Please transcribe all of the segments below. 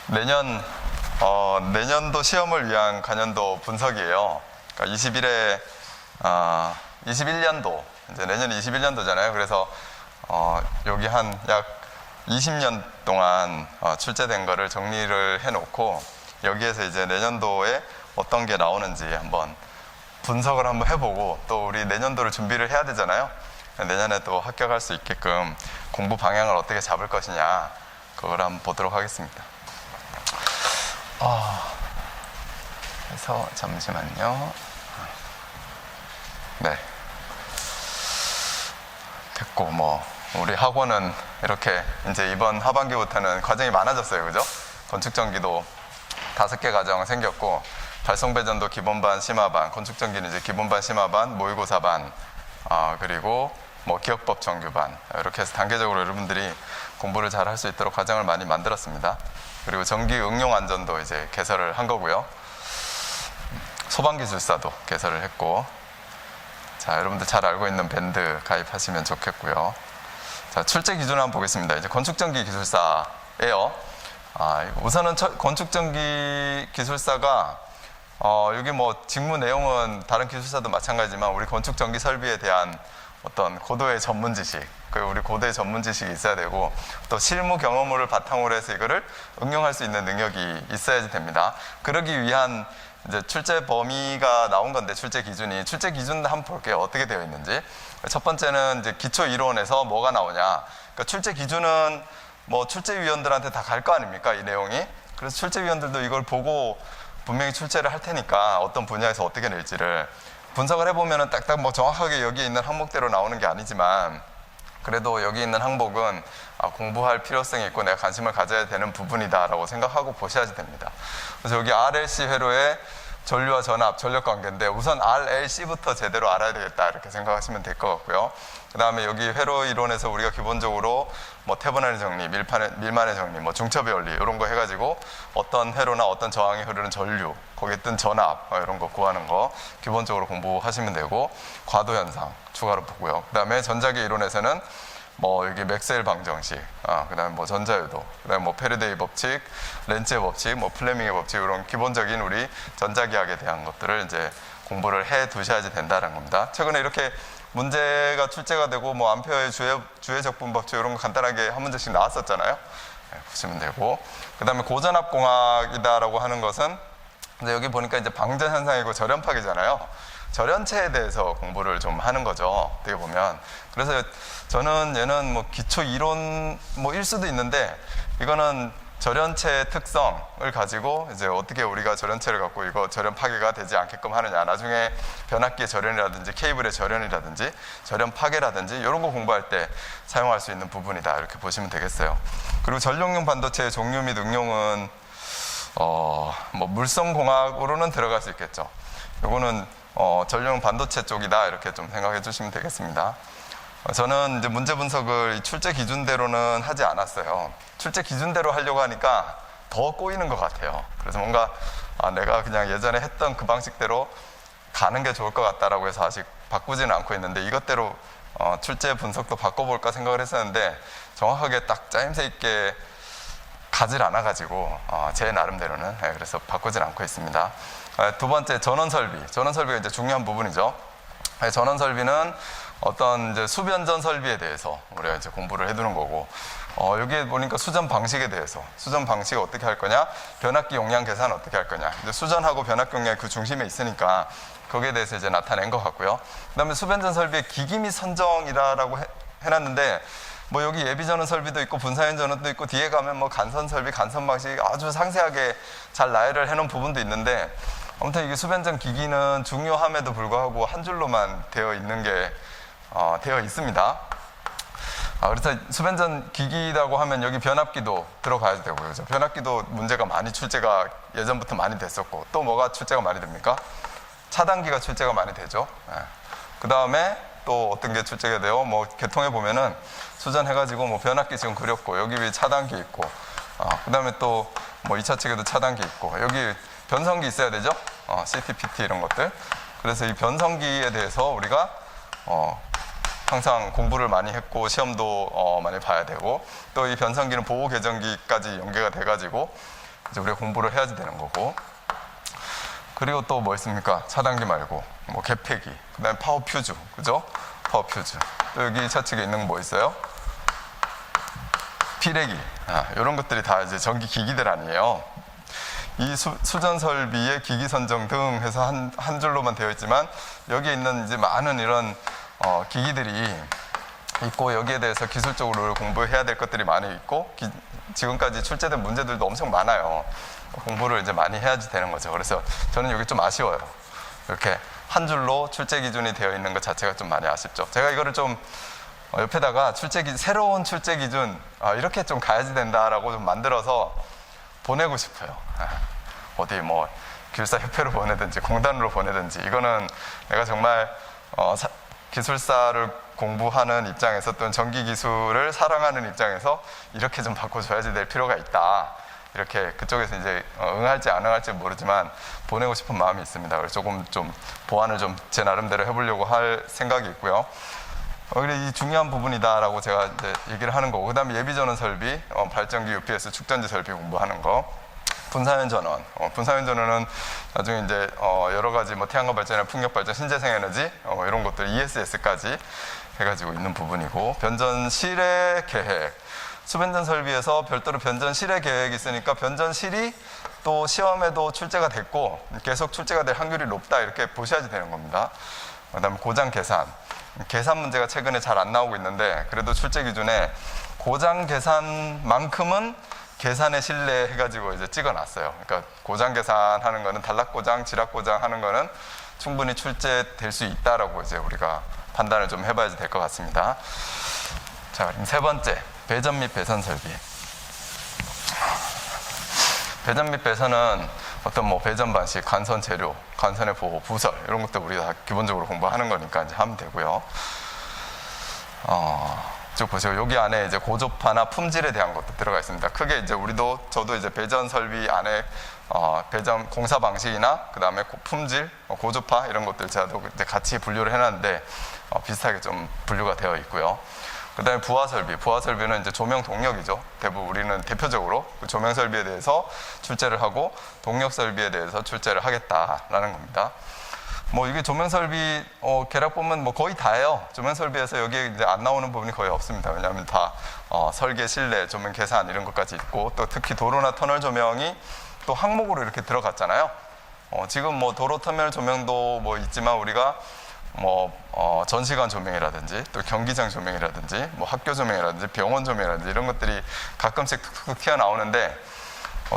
내년도 시험을 위한 관연도 분석이에요. 그러니까 21년도, 이제 내년이 21년도잖아요. 그래서, 여기 한 약 20년 동안 출제된 거를 정리를 해놓고, 여기에서 이제 내년도에 어떤 게 나오는지 한번 분석을 한번 해보고, 또 우리 내년도를 준비를 해야 되잖아요. 내년에 또 합격할 수 있게끔 공부 방향을 어떻게 잡을 것이냐, 그걸 한번 보도록 하겠습니다. 그래서 잠시만요. 네, 됐고, 우리 학원은 이렇게 이제 이번 하반기부터는 과정이 많아졌어요. 그죠? 건축전기도 5개 과정 생겼고, 발송배전도 기본반, 심화반, 건축전기는 이제 기본반, 심화반, 모의고사반, 그리고 기억법 정규반, 이렇게 해서 단계적으로 여러분들이 공부를 잘 할 수 있도록 과정을 많이 만들었습니다. 그리고 전기 응용 안전도 이제 개설을 한 거고요. 소방기술사도 개설을 했고, 자, 여러분들 잘 알고 있는 밴드 가입하시면 좋겠고요. 자, 출제 기준을 한번 보겠습니다. 이제 건축전기 기술사예요. 우선은 건축전기 기술사가 여기 직무 내용은 다른 기술사도 마찬가지지만 우리 건축전기 설비에 대한 어떤 고도의 전문 지식, 그리고 우리 고도의 전문 지식이 있어야 되고, 또 실무 경험을 바탕으로 해서 이거를 응용할 수 있는 능력이 있어야지 됩니다. 그러기 위한 이제 출제 범위가 나온 건데, 출제 기준이, 출제 기준 한번 볼게요. 어떻게 되어 있는지. 첫 번째는 이제 기초 이론에서 뭐가 나오냐. 그러니까 출제 기준은 출제위원들한테 다 갈 거 아닙니까, 이 내용이. 그래서 출제위원들도 이걸 보고 분명히 출제를 할 테니까 어떤 분야에서 어떻게 낼지를 분석을 해보면은 딱딱 정확하게 여기에 있는 항목대로 나오는 게 아니지만, 그래도 여기 있는 항목은 공부할 필요성이 있고 내가 관심을 가져야 되는 부분이다라고 생각하고 보셔야지 됩니다. 그래서 여기 RLC 회로의 전류와 전압, 전력 관계인데, 우선 RLC부터 제대로 알아야 되겠다, 이렇게 생각하시면 될 것 같고요. 그 다음에 여기 회로 이론에서 우리가 기본적으로 태분한의 정리, 밀만의 정리, 중첩의 원리, 이런 거 해가지고 어떤 회로나 어떤 저항이 흐르는 전류, 거기에 뜬 전압, 이런 거 구하는 거 기본적으로 공부하시면 되고, 과도 현상 추가로 보고요. 그 다음에 전자기 이론에서는 여기 맥스웰 방정식, 그 다음에 전자유도, 그 다음에 페르데이 법칙, 렌츠의 법칙, 플레밍의 법칙, 이런 기본적인 우리 전자기학에 대한 것들을 이제 공부를 해 두셔야지 된다는 겁니다. 최근에 이렇게 문제가 출제가 되고, 암페어의 주해 적분 법칙, 이런 거 간단하게 한 문제씩 나왔었잖아요. 네, 보시면 되고. 그 다음에 고전압공학이다라고 하는 것은, 이제 여기 보니까 이제 방전 현상이고 절연파기잖아요. 절연체에 대해서 공부를 좀 하는 거죠, 어떻게 보면. 그래서 저는 얘는 기초 이론일 수도 있는데, 이거는 절연체의 특성을 가지고 이제 어떻게 우리가 절연체를 갖고 이거 절연 파괴가 되지 않게끔 하느냐, 나중에 변압기의 절연이라든지 케이블의 절연이라든지 절연 파괴라든지 이런 거 공부할 때 사용할 수 있는 부분이다, 이렇게 보시면 되겠어요. 그리고 전력용 반도체의 종류 및 응용은 물성공학으로는 들어갈 수 있겠죠. 요거는 전력용 반도체 쪽이다, 이렇게 좀 생각해 주시면 되겠습니다. 저는 이제 문제 분석을 출제 기준대로는 하지 않았어요. 출제 기준대로 하려고 하니까 더 꼬이는 것 같아요. 그래서 뭔가 내가 그냥 예전에 했던 그 방식대로 가는 게 좋을 것 같다라고 해서 아직 바꾸지는 않고 있는데, 이것대로 출제 분석도 바꿔볼까 생각을 했었는데, 정확하게 딱 짜임새 있게 가질 않아가지고 제 나름대로는, 그래서 바꾸질 않고 있습니다. 두 번째, 전원 설비. 전원 설비가 이제 중요한 부분이죠. 전원 설비는 어떤 이제 수변전 설비에 대해서 우리가 이제 공부를 해두는 거고, 여기에 보니까 수전 방식에 대해서, 수전 방식을 어떻게 할 거냐, 변압기 용량 계산을 어떻게 할 거냐, 이제 수전하고 변압기 용량이 그 중심에 있으니까 거기에 대해서 이제 나타낸 것 같고요. 그 다음에 수변전 설비의 기기 및 선정이라고 해놨는데, 여기 예비전원 설비도 있고 분사형 전원도 있고, 뒤에 가면 간선 설비, 간선 방식 아주 상세하게 잘 나열을 해놓은 부분도 있는데, 아무튼 이게 수변전 기기는 중요함에도 불구하고 한 줄로만 되어 있는 게 되어 있습니다. 그래서 수변전 기기라고 하면 여기 변압기도 들어가야 되고요. 그래서 변압기도 문제가 많이 출제가 예전부터 많이 됐었고, 또 뭐가 출제가 많이 됩니까? 차단기가 출제가 많이 되죠. 그 다음에 또 어떤 게 출제가 돼요? 개통해 보면은 수전해가지고 변압기 지금 그렸고, 여기 위에 차단기 있고, 그 다음에 또 2차 측에도 차단기 있고, 여기 변성기 있어야 되죠? CTPT 이런 것들. 그래서 이 변성기에 대해서 우리가 항상 공부를 많이 했고, 시험도 많이 봐야 되고, 또 이 변성기는 보호 계정기까지 연계가 돼가지고 이제 우리가 공부를 해야지 되는 거고. 그리고 또 뭐 있습니까? 차단기 말고 뭐 개폐기, 그다음에 파워 퓨즈, 그죠? 파워 퓨즈. 또 여기 좌측에 있는 거 뭐 있어요? 피레기. 이런 것들이 다 이제 전기 기기들 아니에요. 이 수전 설비의 기기 선정 등 해서 한 줄로만 되어 있지만 여기에 있는 이제 많은 이런 기기들이 있고, 여기에 대해서 기술적으로 공부해야 될 것들이 많이 있고, 지금까지 출제된 문제들도 엄청 많아요. 공부를 이제 많이 해야지 되는 거죠. 그래서 저는 여기 좀 아쉬워요. 이렇게 한 줄로 출제 기준이 되어 있는 것 자체가 좀 많이 아쉽죠. 제가 이거를 좀 옆에다가 새로운 출제 기준, 이렇게 좀 가야지 된다라고 좀 만들어서 보내고 싶어요. 어디 뭐 기술사협회로 보내든지 공단으로 보내든지. 이거는 내가 정말 기술사를 공부하는 입장에서 또는 전기기술을 사랑하는 입장에서 이렇게 좀 바꿔줘야지 될 필요가 있다. 이렇게 그쪽에서 이제 응할지 안 응할지 모르지만 보내고 싶은 마음이 있습니다. 그래서 조금 좀 보완을 좀 제 나름대로 해보려고 할 생각이 있고요. 그래 이 중요한 부분이다라고 제가 이제 얘기를 하는 거고, 그다음에 예비전원 설비, 발전기, UPS, 축전지 설비 공부하는 거, 분사형 전원. 분사형 전원은 나중에 이제 여러 가지 뭐 태양광 발전이나 풍력 발전, 신재생 에너지 이런 것들 ESS까지 해가지고 있는 부분이고, 변전실의 계획. 수변전 설비에서 별도로 변전실의 계획이 있으니까 변전실이 또 시험에도 출제가 됐고 계속 출제가 될 확률이 높다, 이렇게 보셔야지 되는 겁니다. 그다음에 고장 계산 문제가 최근에 잘 안 나오고 있는데, 그래도 출제 기준에 고장 계산만큼은 계산의 신뢰 해가지고 이제 찍어놨어요. 그러니까 고장 계산하는 거는 단락 고장, 지락 고장 하는 거는 충분히 출제될 수 있다라고 이제 우리가 판단을 좀 해봐야지 될 것 같습니다. 자, 그럼 세 번째, 배전 및 배선 설비. 배전 및 배선은 어떤 뭐 배전 방식, 관선 재료, 관선의 보호, 부설 이런 것들 우리가 다 기본적으로 공부하는 거니까 이제 하면 되고요. 쭉 보시고 여기 안에 이제 고조파나 품질에 대한 것도 들어가 있습니다. 크게 이제 저도 이제 배전 설비 안에 배전 공사 방식이나 그 다음에 품질, 고조파 이런 것들 제가 이제 같이 분류를 해놨는데 비슷하게 좀 분류가 되어 있고요. 그 다음에 부하 설비는 이제 조명 동력이죠. 대부분 우리는 대표적으로 그 조명 설비에 대해서 출제를 하고 동력 설비에 대해서 출제를 하겠다라는 겁니다. 뭐 이게 조명 설비 계략 보면 뭐 거의 다예요. 조명 설비에서 여기에 이제 안 나오는 부분이 거의 없습니다. 왜냐하면 다 설계, 실내, 조명 계산 이런 것까지 있고, 또 특히 도로나 터널 조명이 또 항목으로 이렇게 들어갔잖아요. 지금 뭐 도로 터널 조명도 뭐 있지만 우리가 전시관 조명이라든지 또 경기장 조명이라든지 뭐 학교 조명이라든지 병원 조명이라든지 이런 것들이 가끔씩 툭툭 튀어나오는데,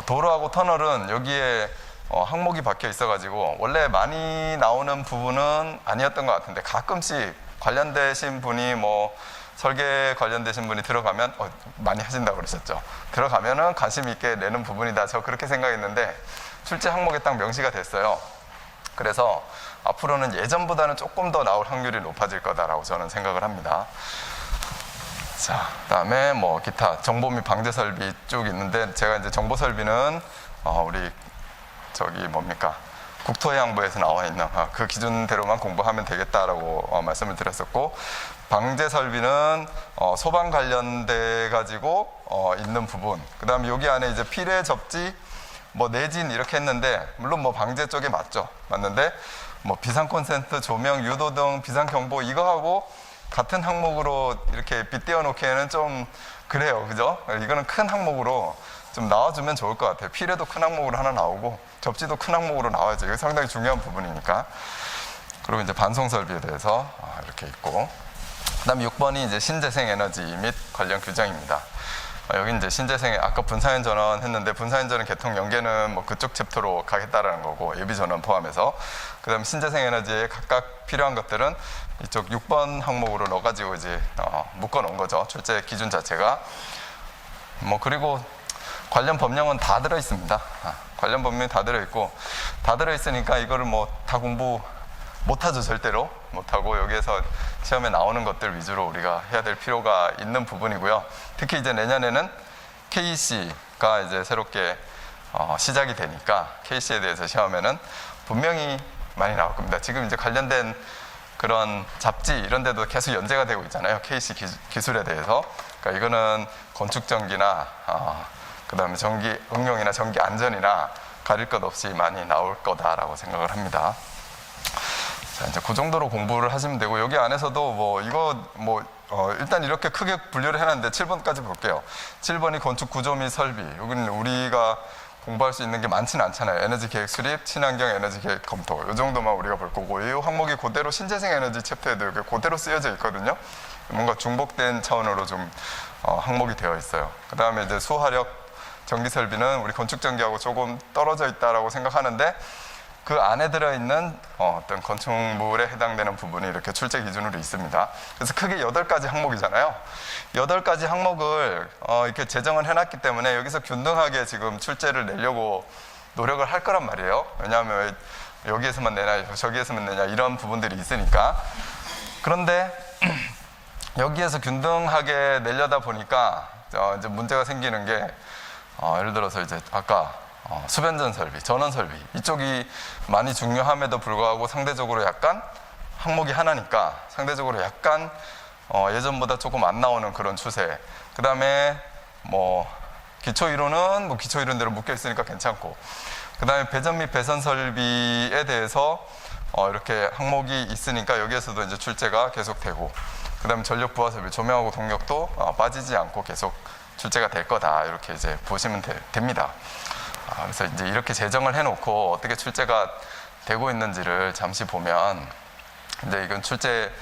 도로하고 터널은 여기에 항목이 박혀 있어가지고 원래 많이 나오는 부분은 아니었던 것 같은데, 가끔씩 관련되신 분이 설계 관련되신 분이 들어가면 많이 하신다고 그러셨죠. 들어가면은 관심 있게 내는 부분이다. 저 그렇게 생각했는데 출제 항목에 딱 명시가 됐어요. 그래서 앞으로는 예전보다는 조금 더 나올 확률이 높아질 거다라고 저는 생각을 합니다. 자, 그다음에 기타 정보 및 방제 설비 쭉 있는데, 제가 이제 정보 설비는 우리 국토해양부에서 나와 있는 그 기준대로만 공부하면 되겠다라고 말씀을 드렸었고, 방제 설비는 소방 관련돼 가지고 있는 부분. 그다음에 여기 안에 이제 피뢰, 접지, 내진 이렇게 했는데, 물론 방제 쪽에 맞는데 비상 콘센트, 조명, 유도등, 비상 경보 이거하고 같은 항목으로 이렇게 빗대어 놓기에는 좀 그래요, 그죠? 이거는 큰 항목으로 좀 나와주면 좋을 것 같아요. 피뢰도 큰 항목으로 하나 나오고 접지도 큰 항목으로 나와야죠. 이거 상당히 중요한 부분이니까. 그리고 이제 반송 설비에 대해서 이렇게 있고, 그다음 6번이 이제 신재생 에너지 및 관련 규정입니다. 여기 이제 아까 분사형 전원 했는데, 분사형 전원 개통 연계는 그쪽 챕터로 가겠다라는 거고, 예비 전원 포함해서. 그다음 신재생 에너지에 각각 필요한 것들은 이쪽 6번 항목으로 넣어가지고 이제 묶어 놓은 거죠. 출제 기준 자체가. 그리고 관련 법령은 다 들어 있습니다. 관련 법령이 다 들어 있고, 다 들어 있으니까 이거를 다 공부 못하죠. 절대로 못하고, 여기에서 시험에 나오는 것들 위주로 우리가 해야 될 필요가 있는 부분이고요. 특히 이제 내년에는 KEC가 이제 새롭게 시작이 되니까 KEC에 대해서 시험에는 분명히 많이 나올 겁니다. 지금 이제 관련된 그런 잡지 이런 데도 계속 연재가 되고 있잖아요. KEC 기술에 대해서. 그러니까 이거는 건축전기나 그 다음에 전기 응용이나 전기 안전이나 가릴 것 없이 많이 나올 거다라고 생각을 합니다. 자, 이제 그 정도로 공부를 하시면 되고, 여기 안에서도 일단 이렇게 크게 분류를 해놨는데 7번까지 볼게요. 7번이 건축 구조 및 설비. 여기는 우리가 공부할 수 있는 게 많지는 않잖아요. 에너지 계획 수립, 친환경 에너지 계획 검토. 이 정도만 우리가 볼 거고, 이 항목이 그대로 신재생 에너지 챕터에도 이렇게 그대로 쓰여져 있거든요. 뭔가 중복된 차원으로 좀 항목이 되어 있어요. 그 다음에 이제 수화력 전기 설비는 우리 건축 전기하고 조금 떨어져 있다라고 생각하는데, 그 안에 들어있는 어떤 건축물에 해당되는 부분이 이렇게 출제 기준으로 있습니다. 그래서 크게 8가지 항목이잖아요. 8가지 항목을 이렇게 제정을 해놨기 때문에 여기서 균등하게 지금 출제를 내려고 노력을 할 거란 말이에요. 왜냐하면 여기에서만 내냐 저기에서만 내냐 이런 부분들이 있으니까. 그런데 여기에서 균등하게 내려다 보니까 이제 문제가 생기는 게 예를 들어서 이제 아까 수변전 설비, 전원 설비 이쪽이 많이 중요함에도 불구하고 상대적으로 약간 항목이 하나니까 상대적으로 약간 예전보다 조금 안 나오는 그런 추세. 그 다음에 기초이론은 기초이론대로 묶여 있으니까 괜찮고, 그 다음에 배전 및 배선 설비에 대해서 이렇게 항목이 있으니까 여기에서도 이제 출제가 계속되고, 그 다음에 전력 부하 설비, 조명하고 동력도 빠지지 않고 계속 출제가 될 거다, 이렇게 이제 보시면 됩니다. 그래서 이제 이렇게 제정을 해놓고 어떻게 출제가 되고 있는지를 잠시 보면, 이제 이건 출제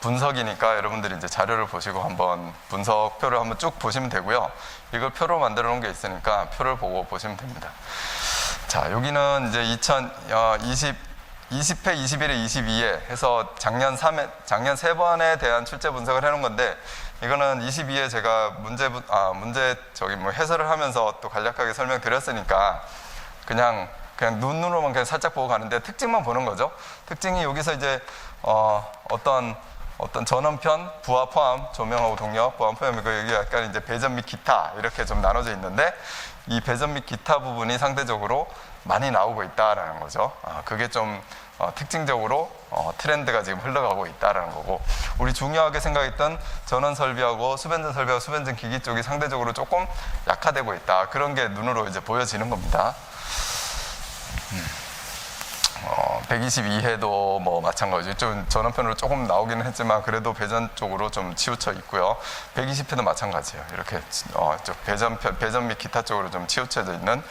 분석이니까 여러분들이 이제 자료를 보시고 한번 분석표를 한번 쭉 보시면 되고요. 이걸 표로 만들어 놓은 게 있으니까 표를 보고 보시면 됩니다. 자, 여기는 이제 20회, 21회, 22회 해서 작년 3번에 대한 출제 분석을 해놓은 건데, 이거는 22회 제가 해설을 하면서 또 간략하게 설명드렸으니까 그냥 눈으로만 그냥 살짝 보고 가는데, 특징만 보는 거죠. 특징이 여기서 이제 어떤 전원편, 부하 포함, 조명하고 동력, 보안 포함이고, 여기 약간 이제 배전 및 기타 이렇게 좀 나눠져 있는데, 이 배전 및 기타 부분이 상대적으로 많이 나오고 있다라는 거죠. 그게 좀 특징적으로 트렌드가 지금 흘러가고 있다라는 거고, 우리 중요하게 생각했던 전원 설비하고 수변전 설비하고 수변전 기기 쪽이 상대적으로 조금 약화되고 있다, 그런 게 눈으로 이제 보여지는 겁니다. 122회도 마찬가지죠. 좀 전원편으로 조금 나오기는 했지만 그래도 배전 쪽으로 좀 치우쳐 있고요. 120회도 마찬가지예요. 이렇게 배전 및 기타 쪽으로 좀 치우쳐져 있는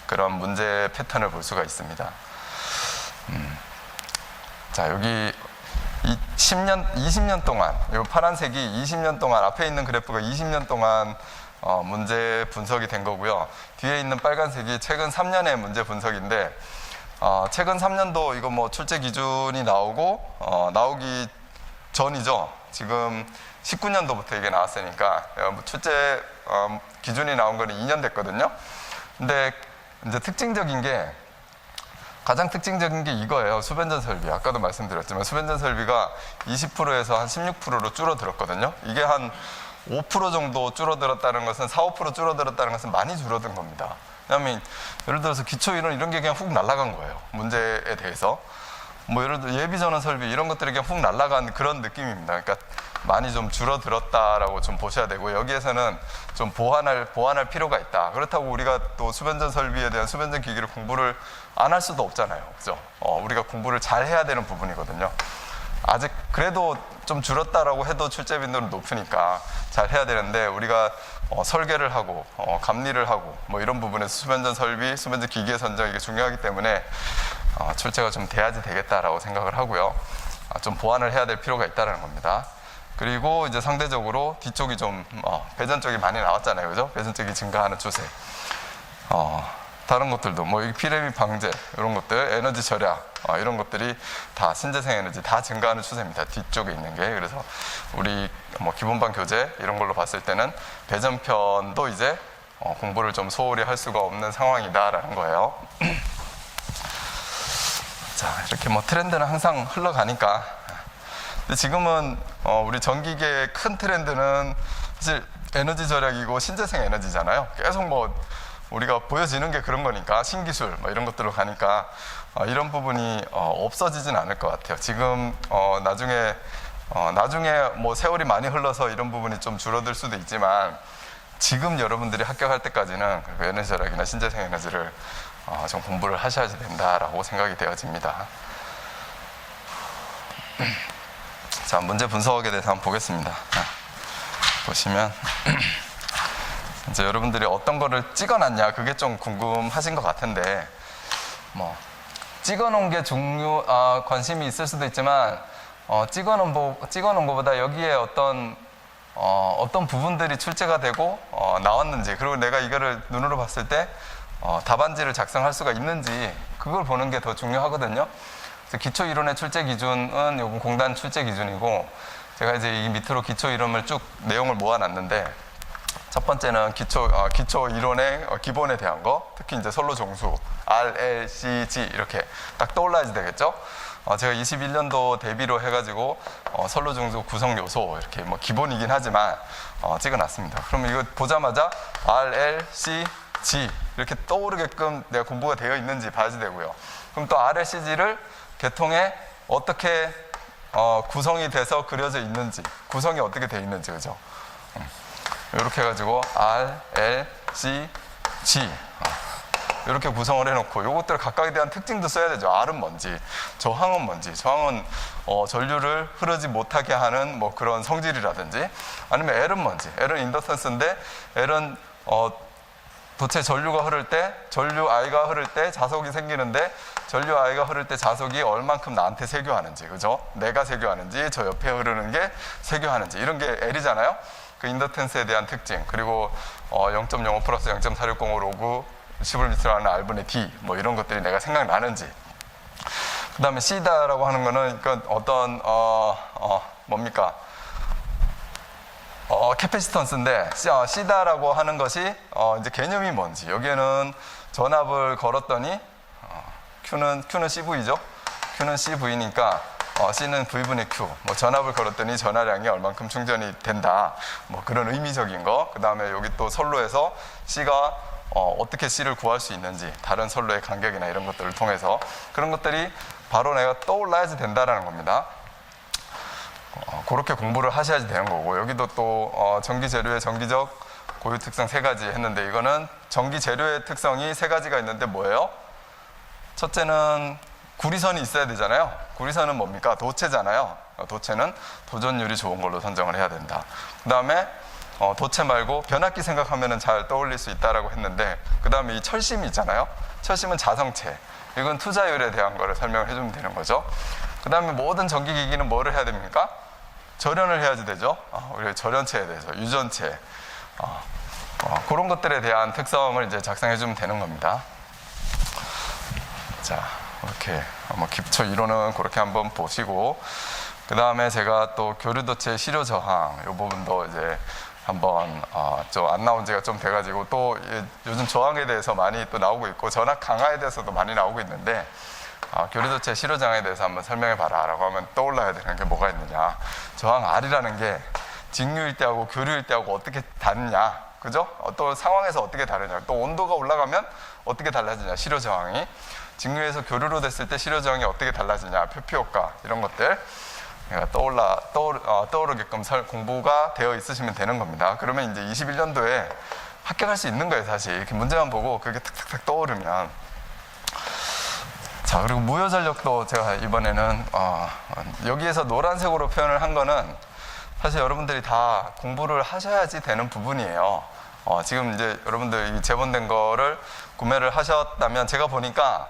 그런 문제 패턴을 볼 수가 있습니다. 자, 여기 20년 동안, 이 파란색이 20년 동안, 앞에 있는 그래프가 20년 동안 문제 분석이 된 거고요. 뒤에 있는 빨간색이 최근 3년의 문제 분석인데, 최근 3년도 이거 출제 기준이 나오기 전이죠. 지금 19년도부터 이게 나왔으니까 출제 기준이 나온 거는 2년 됐거든요. 근데 이제 가장 특징적인 게 이거예요. 수변전 설비. 아까도 말씀드렸지만 수변전 설비가 20%에서 한 16%로 줄어들었거든요. 이게 한 5% 정도 줄어들었다는 것은, 4~5% 줄어들었다는 것은 많이 줄어든 겁니다. 왜냐하면 예를 들어서 기초이론 이런 게 그냥 훅 날아간 거예요. 문제에 대해서. 예를 들어 예비전원 설비 이런 것들이 그냥 훅 날아간 그런 느낌입니다. 그러니까 많이 좀 줄어들었다라고 좀 보셔야 되고, 여기에서는 좀 보완할 필요가 있다. 그렇다고 우리가 또 수변전 설비에 대한 수변전 기기를 공부를 안 할 수도 없잖아요. 그죠? 우리가 공부를 잘 해야 되는 부분이거든요. 아직 그래도 좀 줄었다라고 해도 출제 빈도는 높으니까 잘 해야 되는데, 우리가 설계를 하고 감리를 하고 이런 부분에서 수변전 설비, 수변전 기기의 선정, 이게 중요하기 때문에 출제가 좀 돼야지 되겠다라고 생각을 하고요. 좀 보완을 해야 될 필요가 있다는 겁니다. 그리고 이제 상대적으로 뒤쪽이 좀 배전 쪽이 많이 나왔잖아요. 그죠? 배전 쪽이 증가하는 추세. 다른 것들도 여기 피레미 방제 이런 것들, 에너지 절약 이런 것들이 다 신재생 에너지 다 증가하는 추세입니다. 뒤쪽에 있는 게. 그래서 우리 기본반 교재 이런 걸로 봤을 때는 배전편도 이제 공부를 좀 소홀히 할 수가 없는 상황이다라는 거예요. 자, 이렇게 트렌드는 항상 흘러가니까. 근데 지금은 우리 전기계의 큰 트렌드는 사실 에너지 절약이고 신재생 에너지잖아요. 계속 우리가 보여지는 게 그런 거니까, 신기술 이런 것들로 가니까 이런 부분이 없어지진 않을 것 같아요. 지금 나중에 세월이 많이 흘러서 이런 부분이 좀 줄어들 수도 있지만, 지금 여러분들이 합격할 때까지는 에너지 절약이나 신재생 에너지를 좀 공부를 하셔야 된다라고 생각이 되어집니다. 자, 문제 분석에 대해서 한번 보겠습니다. 보시면 이제 여러분들이 어떤 거를 찍어놨냐, 그게 좀 궁금하신 것 같은데, 뭐 찍어놓은 게 관심이 있을 수도 있지만, 찍어놓은 것보다 여기에 어떤 부분들이 출제가 되고 나왔는지, 그리고 내가 이거를 눈으로 봤을 때 답안지를 작성할 수가 있는지, 그걸 보는 게 더 중요하거든요. 그래서 기초 이론의 출제 기준은 요건 공단 출제 기준이고, 제가 이제 이 밑으로 기초 이론을 쭉 내용을 모아놨는데, 첫 번째는 기초 이론의 기본에 대한 거, 특히 이제 선로 종수, R, L, C, G 이렇게 딱 떠올라야지 되겠죠. 제가 21년도 대비로 해가지고 선로 종수 구성 요소 이렇게 뭐 기본이긴 하지만 찍어놨습니다. 그러면 이거 보자마자 R, L, C, G 이렇게 떠오르게끔 내가 공부가 되어 있는지 봐야지 되고요. 그럼 또 R, L, C, G를 계통에 어떻게 구성이 돼서 그려져 있는지, 구성이 어떻게 되어 있는지, 그죠? 이렇게 해가지고 R, L, C, G 이렇게 구성을 해놓고, 요것들 각각에 대한 특징도 써야 되죠. R은 뭔지, 저항은 뭔지, 저항은 전류를 흐르지 못하게 하는 뭐 그런 성질이라든지, 아니면 L은 뭔지, L은 인덕턴스인데 L은 도체 전류가 흐를 때, 전류 I가 흐를 때 자석이 생기는데, 전류 I가 흐를 때 자석이 얼만큼 나한테 세교하는지, 그죠? 내가 세교하는지, 저 옆에 흐르는 게 세교하는지, 이런 게 L이잖아요. 그 인덕턴스에 대한 특징, 그리고 0.05 플러스 0.4605 10을 하는 R분의 D, 뭐 이런 것들이 내가 생각나는지. 그 다음에 C다라고 하는 거는, 그러니까 어떤 뭡니까? 캐패시턴스인데, C다라고 하는 것이 이제 개념이 뭔지. 여기에는 전압을 걸었더니 Q는 CV죠. Q는 CV니까 C는 V분의 Q. 뭐 전압을 걸었더니 전하량이 얼만큼 충전이 된다. 뭐 그런 의미적인 거. 그 다음에 여기 또 선로에서 C가 어떻게 C를 구할 수 있는지, 다른 선로의 간격이나 이런 것들을 통해서, 그런 것들이 바로 내가 떠올라야지 된다라는 겁니다. 그렇게 공부를 하셔야지 되는 거고, 여기도 또 전기 재료의 전기적 고유 특성 3가지 했는데, 이거는 전기 재료의 특성이 3가지가 있는데 뭐예요? 첫째는 구리선이 있어야 되잖아요. 구리선은 뭡니까? 도체잖아요. 도체는 도전율이 좋은 걸로 선정을 해야 된다. 그 다음에 도체 말고 변압기 생각하면 잘 떠올릴 수 있다라고 했는데, 그 다음에 이 철심이 있잖아요. 철심은 자성체. 이건 투자율에 대한 거를 설명을 해주면 되는 거죠. 그 다음에 모든 전기기기는 뭐를 해야 됩니까? 절연을 해야지 되죠. 우리 절연체에 대해서, 유전체. 그런 것들에 대한 특성을 이제 작성해주면 되는 겁니다. 자, 이렇게 기초 이론은 그렇게 한번 보시고, 그 다음에 제가 또 교류도체 실효 저항 이 부분도 이제 한번 좀 안 나온 지가 좀 돼가지고, 또 요즘 저항에 대해서 많이 또 나오고 있고, 전압 강화에 대해서도 많이 나오고 있는데, 교류도체 실효 저항에 대해서 한번 설명해 봐라 라고 하면 떠올라야 되는 게 뭐가 있느냐. 저항 R이라는 게 직류일 때하고 교류일 때하고 어떻게 다르냐, 그죠? 또 상황에서 어떻게 다르냐, 또 온도가 올라가면 어떻게 달라지냐, 실효 저항이. 직류에서 교류로 됐을 때 실효 저항이 어떻게 달라지냐, 표피 효과, 이런 것들 떠오르게끔 공부가 되어 있으시면 되는 겁니다. 그러면 이제 21년도에 합격할 수 있는 거예요, 사실. 이렇게 문제만 보고 그게 탁탁탁 떠오르면. 자, 그리고 무효전력도 제가 이번에는 여기에서 노란색으로 표현을 한 거는 사실 여러분들이 다 공부를 하셔야지 되는 부분이에요. 지금 이제 여러분들 이 제본된 거를 구매를 하셨다면, 제가 보니까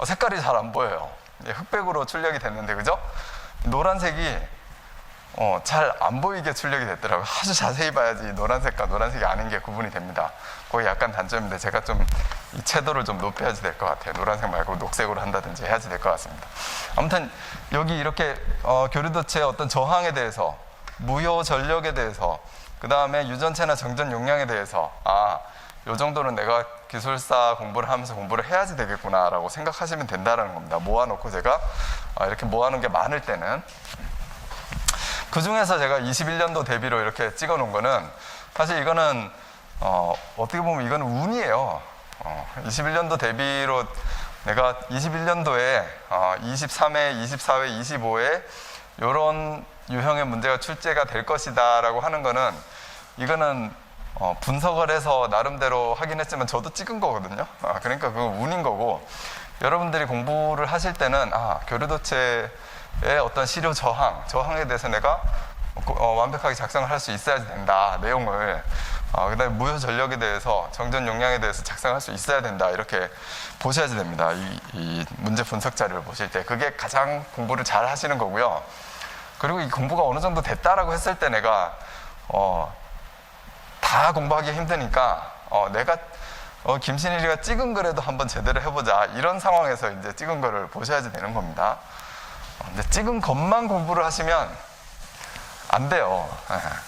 색깔이 잘 안 보여요. 흑백으로 출력이 됐는데, 그죠? 노란색이 잘 안 보이게 출력이 됐더라고요. 아주 자세히 봐야지 노란색과 노란색이 아닌 게 구분이 됩니다. 그게 약간 단점인데, 제가 좀 이 채도를 좀 높여야지 될 것 같아요. 노란색 말고 녹색으로 한다든지 해야지 될 것 같습니다. 아무튼 여기 이렇게 교류도체의 어떤 저항에 대해서, 무효 전력에 대해서, 그 다음에 유전체나 정전 용량에 대해서, 요 정도는 내가 기술사 공부를 하면서 공부를 해야지 되겠구나 라고 생각하시면 된다는 겁니다. 모아놓고 제가 이렇게 모아놓은 게 많을 때는. 그 중에서 제가 21년도 대비로 이렇게 찍어 놓은 거는, 사실 이거는 어떻게 보면 이거는 운이에요. 21년도 대비로 내가 21년도에 23회, 24회, 25회 이런 유형의 문제가 출제가 될 것이다 라고 하는 거는, 이거는 분석을 해서 나름대로 하긴 했지만 저도 찍은 거거든요. 그러니까 그건 운인 거고, 여러분들이 공부를 하실 때는 교류도체의 어떤 시료 저항에 대해서 내가 완벽하게 작성을 할 수 있어야 된다. 내용을. 그다음에 무효 전력에 대해서, 정전 용량에 대해서 작성할 수 있어야 된다. 이렇게 보셔야지 됩니다. 이 문제 분석 자료를 보실 때. 그게 가장 공부를 잘 하시는 거고요. 그리고 이 공부가 어느 정도 됐다라고 했을 때 내가 다 공부하기 힘드니까 내가 김신일이가 찍은 거라도 한번 제대로 해보자, 이런 상황에서 이제 찍은 거를 보셔야지 되는 겁니다. 근데 찍은 것만 공부를 하시면 안 돼요.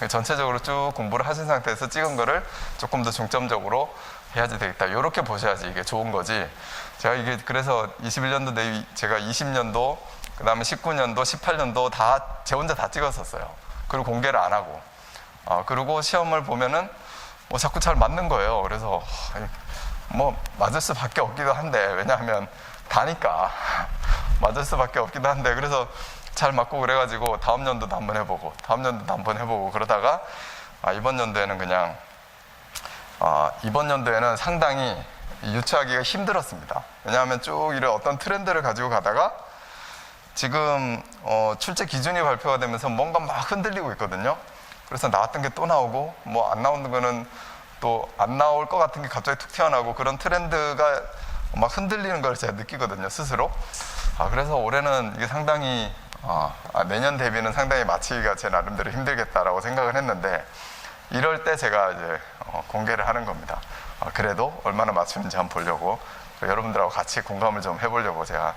전체적으로 쭉 공부를 하신 상태에서 찍은 거를 조금 더 중점적으로 해야지 되겠다, 이렇게 보셔야지 이게 좋은 거지. 제가 이게 그래서 21년도 내에 제가 20년도, 그 다음에 19년도, 18년도 다 제 혼자 다 찍었었어요. 그리고 공개를 안 하고. 그리고 시험을 보면은 자꾸 잘 맞는 거예요. 그래서 맞을 수밖에 없기도 한데, 왜냐하면 다니까 맞을 수밖에 없기도 한데, 그래서 잘 맞고 그래가지고 다음 연도도 한번 해보고, 다음 연도도 한번 해보고, 그러다가 이번 연도에는 그냥 이번 연도에는 상당히 유추하기가 힘들었습니다. 왜냐하면 쭉 이런 어떤 트렌드를 가지고 가다가 지금 출제 기준이 발표가 되면서 뭔가 막 흔들리고 있거든요. 그래서 나왔던 게 또 나오고, 안 나오는 거는 또 안 나올 것 같은 게 갑자기 툭 튀어나오고, 그런 트렌드가 막 흔들리는 걸 제가 느끼거든요, 스스로. 그래서 올해는 이게 상당히 내년 대비는 상당히 마치기가 제 나름대로 힘들겠다라고 생각을 했는데, 이럴 때 제가 이제 공개를 하는 겁니다. 그래도 얼마나 맞추는지 한번 보려고, 여러분들하고 같이 공감을 좀 해보려고 제가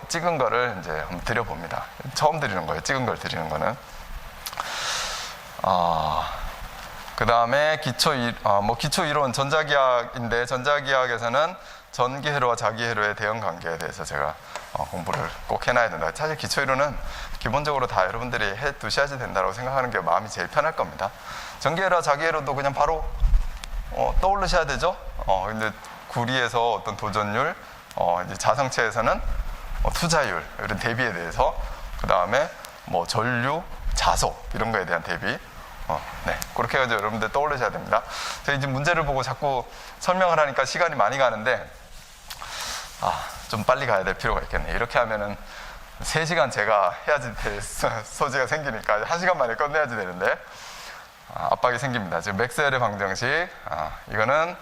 찍은 거를 이제 한번 드려봅니다. 처음 드리는 거예요, 찍은 걸 드리는 거는. 그 다음에 기초 이론 전자기학인데, 전자기학에서는 전기회로와 자기회로의 대응 관계에 대해서 제가 공부를 꼭 해놔야 된다. 사실 기초 이론은 기본적으로 다 여러분들이 해 두셔야지 된다고 생각하는 게 마음이 제일 편할 겁니다. 전기회로와 자기회로도 그냥 바로 떠올리셔야 되죠. 근데 구리에서 어떤 도전율, 이제 자성체에서는 투자율, 이런 대비에 대해서, 그 다음에 전류, 자속 이런 거에 대한 대비, 네, 그렇게 해가지고 여러분들 떠올리셔야 됩니다. 제가 이제 문제를 보고 자꾸 설명을 하니까 시간이 많이 가는데, 좀 빨리 가야 될 필요가 있겠네. 이렇게 하면은 3시간 제가 해야지 될 소지가 생기니까 1시간 만에 끝내야지 되는데, 압박이 생깁니다. 지금 맥스웰의 방정식, 이거는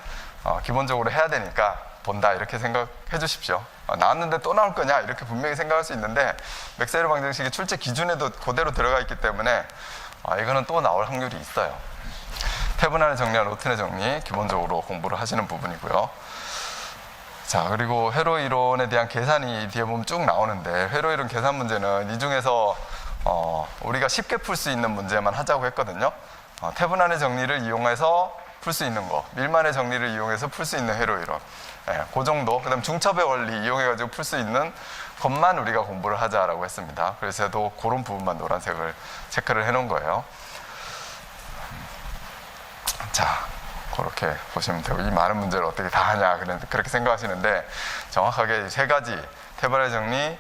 기본적으로 해야 되니까 본다, 이렇게 생각해 주십시오. 나왔는데 또 나올 거냐, 이렇게 분명히 생각할 수 있는데, 맥스웰의 방정식이 출제 기준에도 그대로 들어가 있기 때문에 이거는 또 나올 확률이 있어요. 태분안의 정리와 로튼의 정리, 기본적으로 공부를 하시는 부분이고요. 자, 그리고 회로 이론에 대한 계산이 뒤에 보면 쭉 나오는데, 회로 이론 계산 문제는 이 중에서 우리가 쉽게 풀 수 있는 문제만 하자고 했거든요. 태분안의 정리를 이용해서 풀 수 있는 거, 밀만의 정리를 이용해서 풀 수 있는 회로 이론, 그 정도. 그 다음 중첩의 원리 이용해가지고 풀 수 있는 것만 우리가 공부를 하자라고 했습니다. 그래서 저도 그런 부분만 노란색을 체크를 해놓은 거예요. 자, 그렇게 보시면 되고, 이 많은 문제를 어떻게 다 하냐 그렇게 생각하시는데, 정확하게 3가지, 태분안의 정리,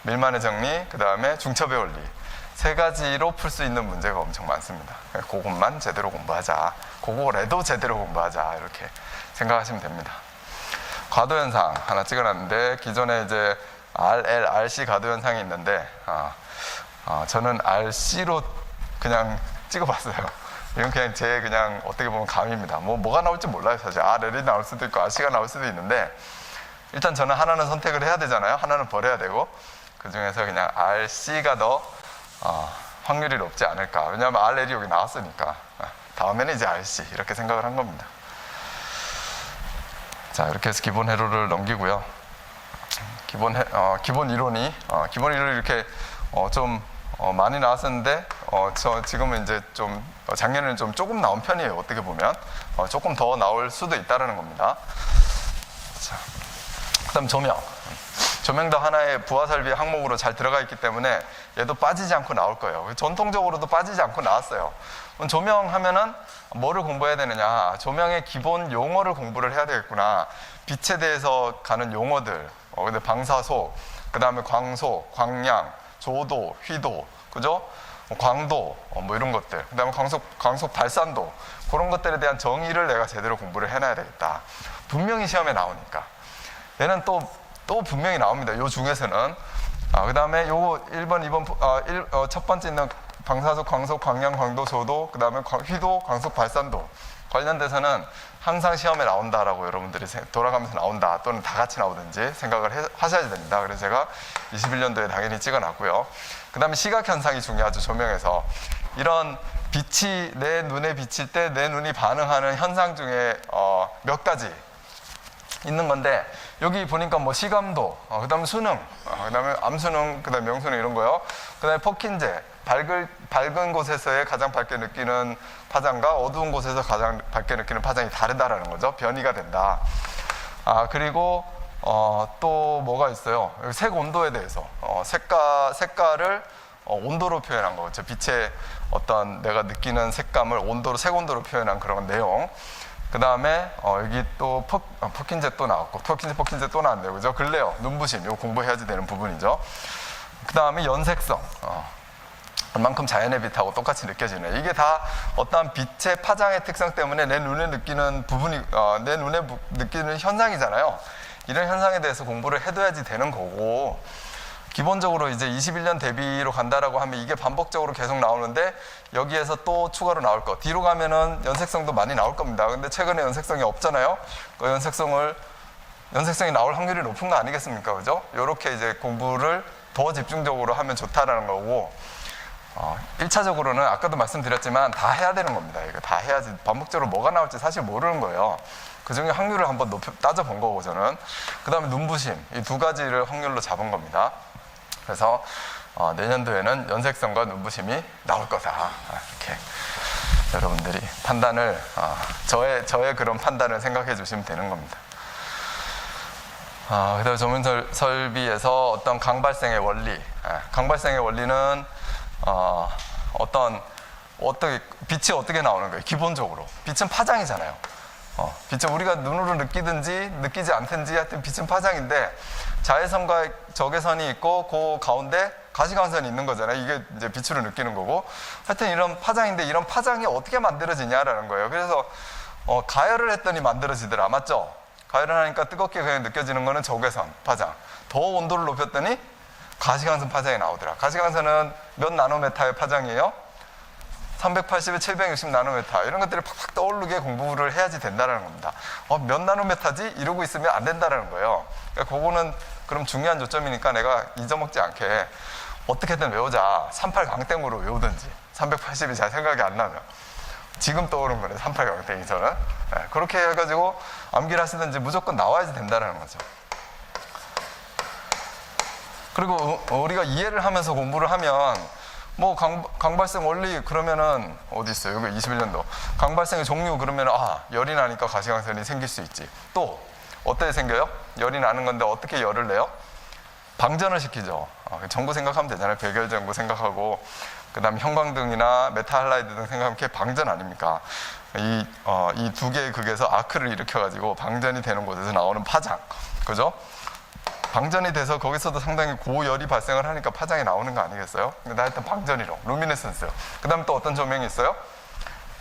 밀만의 정리, 그 다음에 중첩의 원리, 3가지로 풀 수 있는 문제가 엄청 많습니다. 그것만 제대로 공부하자, 그거라도 제대로 공부하자, 이렇게 생각하시면 됩니다. 과도현상 하나 찍어놨는데, 기존에 이제 RL, RC 과도현상이 있는데, 저는 RC로 그냥 찍어봤어요. 이건 그냥 제 그냥 어떻게 보면 감입니다. 뭐가 나올지 몰라요, 사실. RL이 나올 수도 있고 RC가 나올 수도 있는데, 일단 저는 하나는 선택을 해야 되잖아요. 하나는 버려야 되고, 그 중에서 그냥 RC가 더 확률이 높지 않을까. 왜냐하면 RL이 여기 나왔으니까. 다음에는 이제 RC, 이렇게 생각을 한 겁니다. 자, 이렇게 해서 기본 회로를 넘기고요. 기본 이론이 이렇게 좀 많이 나왔었는데, 저 지금은 이제 좀 작년에는 좀 조금 나온 편이에요. 어떻게 보면 조금 더 나올 수도 있다는 겁니다. 자, 그다음 조명도 하나의 부하설비 항목으로 잘 들어가 있기 때문에 얘도 빠지지 않고 나올 거예요. 전통적으로도 빠지지 않고 나왔어요. 조명하면은 뭐를 공부해야 되느냐, 조명의 기본 용어를 공부를 해야 되겠구나. 빛에 대해서 가는 용어들, 근데 방사속, 그 다음에 광속, 광량, 조도, 휘도, 그죠? 광도, 뭐 이런 것들, 그 다음에 광속 발산도, 그런 것들에 대한 정의를 내가 제대로 공부를 해놔야 되겠다. 분명히 시험에 나오니까. 얘는 또 분명히 나옵니다. 요 중에서는. 그 다음에 요거 1번, 2번, 첫 번째 있는 방사속, 광속, 광량, 광도, 조도, 그 다음에 휘도, 광속, 발산도 관련돼서는 항상 시험에 나온다라고 여러분들이 돌아가면서 나온다, 또는 다 같이 나오든지 생각을 하셔야 됩니다. 그래서 제가 21년도에 당연히 찍어놨고요. 그 다음에 시각 현상이 중요하죠. 조명에서 이런 빛이 내 눈에 비칠 때 내 눈이 반응하는 현상 중에 몇 가지 있는 건데, 여기 보니까 뭐 시감도, 그 다음에 수능, 그 다음에 암수능, 그 다음에 명수능 이런 거요. 그 다음에 퍼킨제, 밝은 곳에서의 가장 밝게 느끼는 파장과 어두운 곳에서 가장 밝게 느끼는 파장이 다르다라는 거죠. 변이가 된다. 그리고 또 뭐가 있어요. 색 온도에 대해서 색깔을 온도로 표현한 거죠. 빛의 어떤 내가 느끼는 색감을 온도로, 색 온도로 표현한 그런 내용. 그 다음에 여기 또 퍼킨제 또 나왔고, 퍼킨제 또 나왔네요. 그죠? 글레어, 눈부심, 이거 공부해야지 되는 부분이죠. 그 다음에 연색성, 얼만큼 자연의 빛하고 똑같이 느껴지는, 이게 다 어떠한 빛의 파장의 특성 때문에 내 눈에 느끼는 부분이, 내 눈에 느끼는 현상이잖아요. 이런 현상에 대해서 공부를 해둬야지 되는 거고, 기본적으로 이제 21년 대비로 간다라고 하면 이게 반복적으로 계속 나오는데, 여기에서 또 추가로 나올 거, 뒤로 가면은 연색성도 많이 나올 겁니다. 근데 최근에 연색성이 없잖아요. 그 연색성이 나올 확률이 높은 거 아니겠습니까? 그죠? 요렇게 이제 공부를 더 집중적으로 하면 좋다라는 거고, 1차적으로는 아까도 말씀드렸지만 다 해야 되는 겁니다. 이거 다 해야지. 반복적으로 뭐가 나올지 사실 모르는 거예요. 그 중에 확률을 한번 따져본 거고, 저는. 그 다음에 눈부심, 이 두 가지를 확률로 잡은 겁니다. 그래서 내년도에는 연색성과 눈부심이 나올 거다. 이렇게 여러분들이 판단을, 저의 그런 판단을 생각해 주시면 되는 겁니다. 그다음에 조명 설비에서 어떤 강발생의 원리, 강발생의 원리는 어떻게 빛이 어떻게 나오는 거예요? 기본적으로 빛은 파장이잖아요. 빛은 우리가 눈으로 느끼든지 느끼지 않든지 하여튼 빛은 파장인데, 자외선과 적외선이 있고 그 가운데 가시광선이 있는 거잖아요. 이게 이제 빛으로 느끼는 거고, 하여튼 이런 파장인데, 이런 파장이 어떻게 만들어지냐라는 거예요. 그래서 가열을 했더니 만들어지더라, 맞죠? 가열을 하니까 뜨겁게 그냥 느껴지는 거는 적외선 파장, 더 온도를 높였더니 가시광선 파장이 나오더라. 가시광선은 몇 나노메타의 파장이에요? 380에 760 나노메타. 이런 것들이 팍팍 떠오르게 공부를 해야지 된다는 겁니다. 몇 나노메타지? 이러고 있으면 안 된다는 거예요. 그러니까 그거는 그럼 중요한 조점이니까 내가 잊어먹지 않게 어떻게든 외우자. 38강땡으로 외우든지, 380이 잘 생각이 안 나면. 지금 떠오른 거네, 38강땡이 저는. 그렇게 해가지고 암기를 하시든지 무조건 나와야지 된다는 거죠. 그리고 우리가 이해를 하면서 공부를 하면, 뭐 강발생 원리 그러면은 어디 있어요? 여기 21년도 강발생의 종류 그러면은 열이 나니까 가시광선이 생길 수 있지. 또 어떻게 생겨요? 열이 나는 건데 어떻게 열을 내요? 방전을 시키죠. 전구 생각하면 되잖아요. 백열전구 생각하고, 그 다음에 형광등이나 메탈할라이드 등 생각하면 그게 방전 아닙니까? 이 두 개의 극에서 아크를 일으켜가지고 방전이 되는 곳에서 나오는 파장, 그죠? 방전이 돼서 거기서도 상당히 고열이 발생을 하니까 파장이 나오는 거 아니겠어요? 근데 하여튼 방전이로, 루미네선스. 그 다음에 또 어떤 조명이 있어요?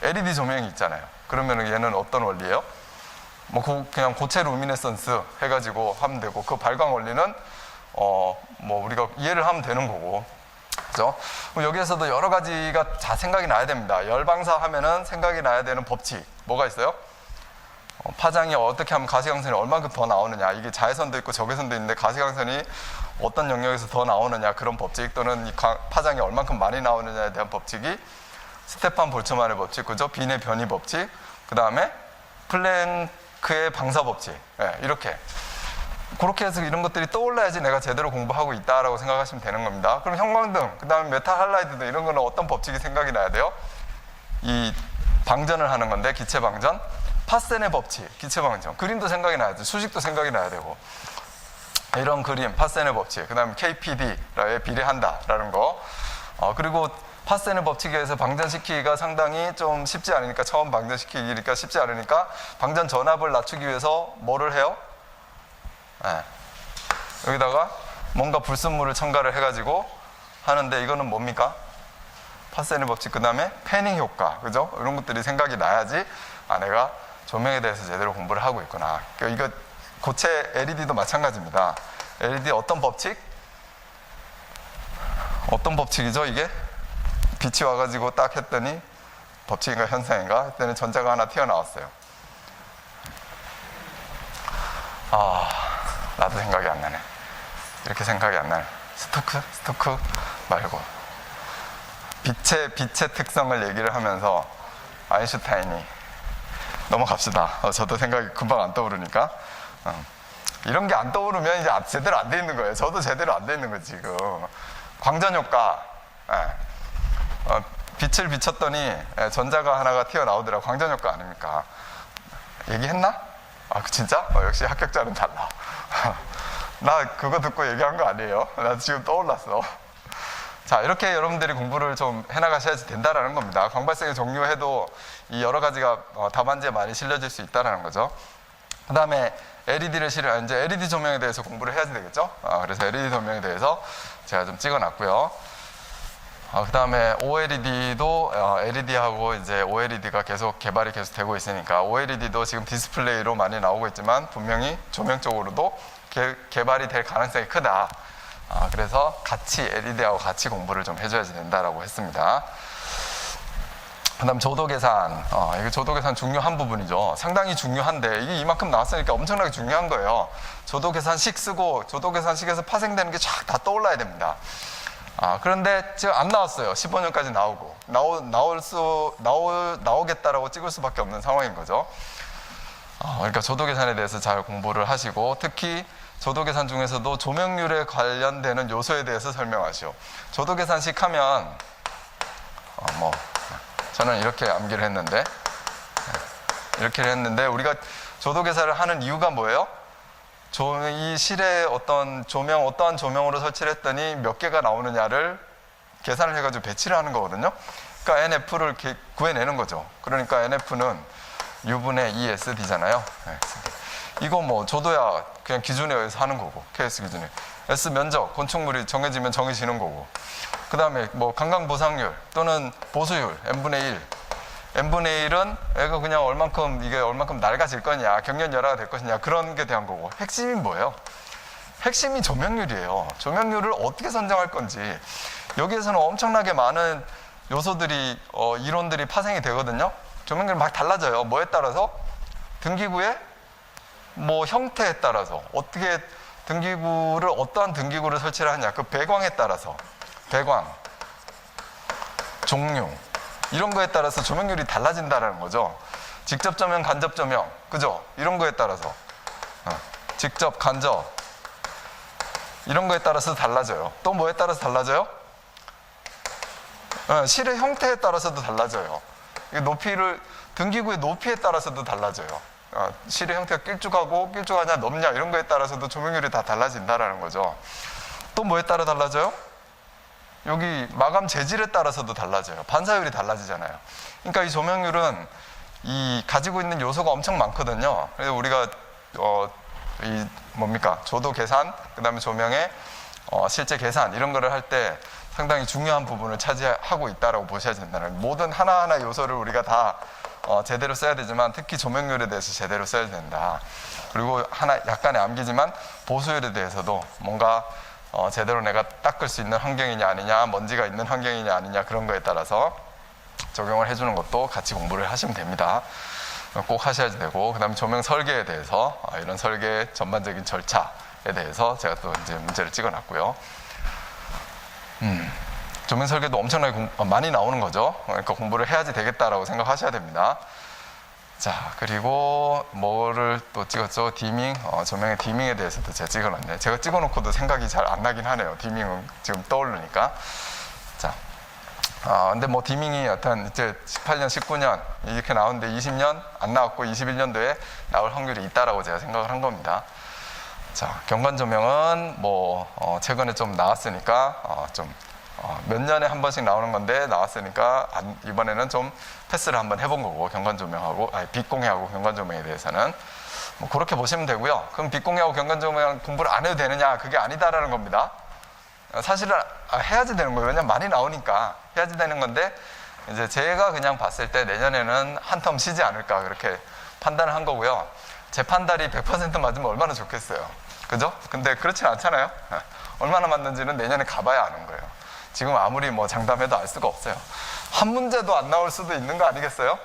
LED 조명이 있잖아요. 그러면 얘는 어떤 원리예요? 뭐 그냥 고체 루미네선스 해가지고 하면 되고, 그 발광 원리는 뭐 우리가 이해를 하면 되는 거고, 그죠? 여기에서도 여러 가지가 다 생각이 나야 됩니다. 열방사 하면은 생각이 나야 되는 법칙 뭐가 있어요? 파장이 어떻게 하면 가시광선이 얼마큼 더 나오느냐, 이게 자외선도 있고 적외선도 있는데 가시광선이 어떤 영역에서 더 나오느냐, 그런 법칙, 또는 이 파장이 얼마큼 많이 나오느냐에 대한 법칙이 스테판 볼츠만의 법칙, 그죠? 빈의 변이 법칙, 그 다음에 플랭크의 방사 법칙, 이렇게 그렇게 해서 이런 것들이 떠올라야지 내가 제대로 공부하고 있다라고 생각하시면 되는 겁니다. 그럼 형광등, 그 다음에 메탈 할라이드 등 이런 거는 어떤 법칙이 생각이 나야 돼요? 이 방전을 하는 건데, 기체 방전, 파센의 법칙, 기체 방전, 그림도 생각이 나야 돼, 수식도 생각이 나야 되고, 이런 그림, 파센의 법칙, 그 다음에 KPD에 비례한다라는 거, 그리고 파센의 법칙에 의해서 방전시키기가 상당히 좀 쉽지 않으니까, 처음 방전시키기니까 쉽지 않으니까 방전 전압을 낮추기 위해서 뭐를 해요? 여기다가 뭔가 불순물을 첨가를 해가지고 하는데, 이거는 뭡니까? 파세니 법칙, 그 다음에 패닝 효과, 그죠? 이런 것들이 생각이 나야지 내가 조명에 대해서 제대로 공부를 하고 있구나. 이거 고체 LED도 마찬가지입니다. LED 어떤 법칙? 어떤 법칙이죠 이게? 빛이 와가지고 딱 했더니 법칙인가 현상인가 했더니 전자가 하나 튀어나왔어요. 나도 생각이 안 나네. 이렇게 생각이 안 나네. 스토크 말고 빛의 특성을 얘기를 하면서 아인슈타인이 넘어갑시다. 저도 생각이 금방 안 떠오르니까. 이런 게 안 떠오르면 이제 제대로 안 돼 있는 거예요. 저도 제대로 안 돼 있는 거예요 지금. 광전 효과. 빛을 비췄더니 전자가 하나가 튀어나오더라고. 광전 효과 아닙니까? 얘기했나? 진짜? 역시 합격자는 달라. 나 그거 듣고 얘기한 거 아니에요. 나 지금 떠올랐어. 자, 이렇게 여러분들이 공부를 좀 해나가셔야지 된다라는 겁니다. 광발성의 종류해도 이 여러 가지가 답안지에 많이 실려질 수 있다라는 거죠. 그 다음에 LED를 이제 LED 조명에 대해서 공부를 해야지 되겠죠. 그래서 LED 조명에 대해서 제가 좀 찍어놨고요. 그 다음에 OLED도 LED하고 이제 OLED가 개발이 계속 되고 있으니까 OLED도 지금 디스플레이로 많이 나오고 있지만 분명히 조명 쪽으로도 개발이 될 가능성이 크다. 그래서 같이 LED하고 같이 공부를 좀 해줘야지 된다라고 했습니다. 그 다음 조도계산. 이게 조도계산 중요한 부분이죠. 상당히 중요한데 이게 이만큼 나왔으니까 엄청나게 중요한 거예요. 조도계산식 쓰고 조도계산식에서 파생되는 게 쫙 다 떠올라야 됩니다. 그런데 지금 안 나왔어요. 15년까지 나오고 나오겠다라고 찍을 수밖에 없는 상황인 거죠. 그러니까 조도계산에 대해서 잘 공부를 하시고 특히 조도계산 중에서도 조명률에 관련되는 요소에 대해서 설명하시오. 조도계산식 하면 저는 이렇게 암기를 했는데 우리가 조도계산을 하는 이유가 뭐예요? 이 실에 어떠한 조명으로 설치를 했더니 몇 개가 나오느냐를 계산을 해가지고 배치를 하는 거거든요. 그러니까 NF를 구해내는 거죠. 그러니까 NF는 U분의 ESD잖아요. 이거 조도야 그냥 기준에 의해서 하는 거고, KS 기준에. S 면적, 건축물이 정해지면 정해지는 거고. 그 다음에 강강보상률 또는 보수율, N분의 1. N분의 1은 애가 그냥 이게 얼만큼 낡아질 거냐, 경련열화가 될 것이냐, 그런 게 대한 거고. 핵심이 뭐예요? 핵심이 조명률이에요. 조명률을 어떻게 선정할 건지. 여기에서는 엄청나게 많은 요소들이, 이론들이 파생이 되거든요. 조명률이 막 달라져요. 뭐에 따라서? 등기구의 형태에 따라서. 어떻게 어떠한 등기구를 설치를 하냐. 그 배광에 따라서. 배광, 종류. 이런 거에 따라서 조명률이 달라진다는 거죠. 직접 조명, 간접 조명, 그죠? 이런 거에 따라서 직접, 간접 이런 거에 따라서 달라져요. 또 뭐에 따라서 달라져요? 실의 형태에 따라서도 달라져요. 등기구의 높이에 따라서도 달라져요. 실의 형태가 길쭉하냐 넓냐 이런 거에 따라서도 조명률이 다 달라진다는 거죠. 또 뭐에 따라 달라져요? 여기 마감 재질에 따라서도 달라져요. 반사율이 달라지잖아요. 그러니까 이 조명률은 가지고 있는 요소가 엄청 많거든요. 그래서 우리가 조도 계산, 그 다음에 조명의 실제 계산 이런 거를 할 때 상당히 중요한 부분을 차지하고 있다라고 보셔야 된다는. 모든 하나하나 요소를 우리가 다 제대로 써야 되지만 특히 조명률에 대해서 제대로 써야 된다. 그리고 약간의 암기지만 보수율에 대해서도 뭔가 제대로 내가 닦을 수 있는 환경이냐 아니냐, 먼지가 있는 환경이냐 아니냐 그런 거에 따라서 적용을 해주는 것도 같이 공부를 하시면 됩니다. 꼭 하셔야 되고, 그 다음에 조명 설계에 대해서 이런 설계 전반적인 절차에 대해서 제가 또 이제 문제를 찍어놨고요. 조명 설계도 엄청나게 많이 나오는 거죠. 그러니까 공부를 해야지 되겠다라고 생각하셔야 됩니다. 자, 그리고 뭐를 또 찍었죠? 디밍, 조명의 디밍에 대해서도 제가 찍어놨네. 제가 찍어놓고도 생각이 잘 안 나긴 하네요. 디밍은 지금 떠오르니까. 자, 근데 디밍이 여튼 이제 18년, 19년 이렇게 나오는데 20년 안 나왔고 21년도에 나올 확률이 있다라고 제가 생각을 한 겁니다. 자, 경관 조명은 최근에 좀 나왔으니까 몇 년에 한 번씩 나오는 건데 나왔으니까 이번에는 좀 패스를 한번 해본 거고, 경관조명하고 빛공해하고 경관조명에 대해서는 그렇게 보시면 되고요. 그럼 빛공해하고 경관조명 공부를 안 해도 되느냐? 그게 아니다라는 겁니다. 사실은 해야지 되는 거예요. 왜냐면 많이 나오니까 해야지 되는 건데 이제 제가 그냥 봤을 때 내년에는 한 텀 쉬지 않을까 그렇게 판단을 한 거고요. 제 판단이 100% 맞으면 얼마나 좋겠어요. 그죠? 근데 그렇진 않잖아요. 얼마나 맞는지는 내년에 가봐야 아는 거예요. 지금 아무리 뭐 장담해도 알 수가 없어요. 한 문제도 안 나올 수도 있는 거 아니겠어요?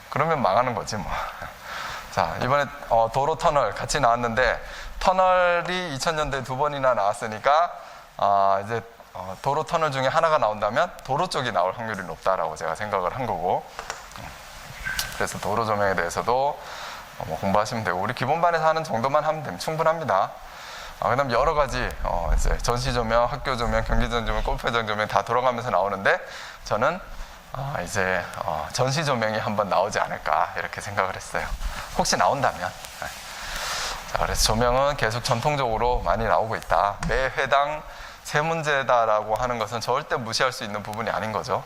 그러면 망하는 거지 뭐. 자, 이번에 도로 터널 같이 나왔는데 터널이 2000년대에 2번이나 나왔으니까 이제 도로 터널 중에 하나가 나온다면 도로 쪽이 나올 확률이 높다라고 제가 생각을 한 거고, 그래서 도로 조명에 대해서도 뭐 공부하시면 되고, 우리 기본반에서 하는 정도만 하면 되면 충분합니다. 그다음 여러 가지 이제 전시 조명, 학교 조명, 경기장 조명, 골프장 조명 다 돌아가면서 나오는데 저는 이제 전시 조명이 한번 나오지 않을까 이렇게 생각을 했어요. 혹시 나온다면. 자, 그래서 조명은 계속 전통적으로 많이 나오고 있다. 매 회당 3문제다라고 하는 것은 절대 무시할 수 있는 부분이 아닌 거죠.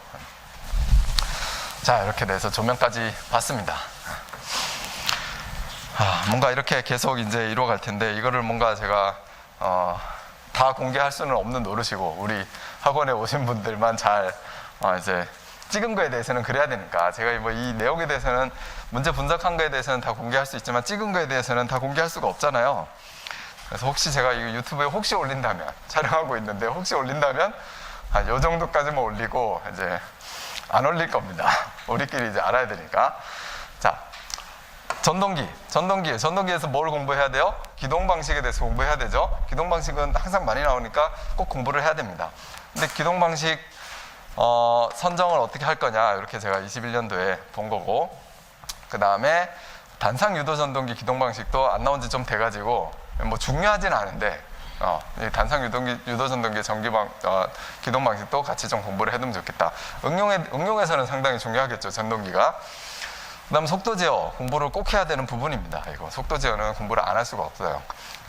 자, 이렇게 돼서 조명까지 봤습니다. 뭔가 이렇게 계속 이제 이루어갈 텐데, 이거를 뭔가 제가 다 공개할 수는 없는 노릇이고, 우리 학원에 오신 분들만 잘 이제 찍은 거에 대해서는 그래야 되니까, 제가 뭐 이 내용에 대해서는, 문제 분석한 거에 대해서는 다 공개할 수 있지만 찍은 거에 대해서는 다 공개할 수가 없잖아요. 그래서 혹시 제가 이거 유튜브에 혹시 올린다면, 촬영하고 있는데 혹시 올린다면 요 정도까지만 올리고 이제 안 올릴 겁니다. 우리끼리 이제 알아야 되니까. 자, 전동기에서 뭘 공부해야 돼요? 기동 방식에 대해서 공부해야 되죠. 기동 방식은 항상 많이 나오니까 꼭 공부를 해야 됩니다. 근데 기동 방식 선정을 어떻게 할 거냐, 이렇게 제가 21년도에 본 거고, 그 다음에 단상 유도 전동기 기동 방식도 안 나온 지 좀 돼가지고 뭐 중요하진 않은데 단상 유도 전동기 기동 방식도 같이 좀 공부를 해두면 좋겠다. 응용에서는 상당히 중요하겠죠, 전동기가. 그 다음 속도 제어 공부를 꼭 해야 되는 부분입니다. 이거 속도 제어는 공부를 안 할 수가 없어요.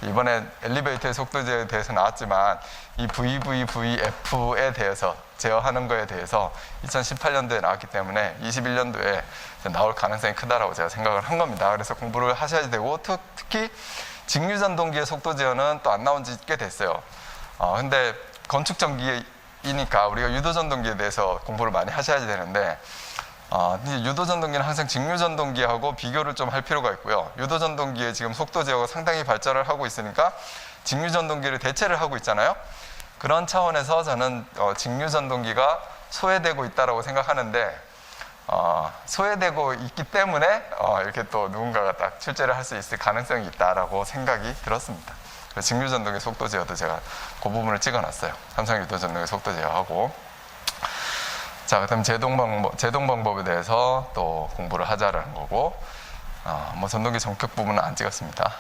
이번에 엘리베이터의 속도 제어에 대해서 나왔지만 이 VVVF에 대해서 제어하는 거에 대해서 2018년도에 나왔기 때문에 21년도에 나올 가능성이 크다라고 제가 생각을 한 겁니다. 그래서 공부를 하셔야 되고, 특히 직류전동기의 속도 제어는 또 안 나온 지 꽤 됐어요. 근데 건축전기이니까 우리가 유도전동기에 대해서 공부를 많이 하셔야 되는데, 유도전동기는 항상 직류전동기하고 비교를 좀 할 필요가 있고요. 유도전동기에 지금 속도 제어가 상당히 발전을 하고 있으니까 직류전동기를 대체를 하고 있잖아요. 그런 차원에서 저는 직류전동기가 소외되고 있다고 생각하는데, 소외되고 있기 때문에 이렇게 또 누군가가 딱 출제를 할 수 있을 가능성이 있다라고 생각이 들었습니다. 그래서 직류전동기 속도 제어도 제가 그 부분을 찍어놨어요. 삼성 유도전동기 속도 제어하고. 자, 그다음 제동 방법에 대해서 또 공부를 하자라는 거고, 뭐 전동기 전격 부분은 안 찍었습니다.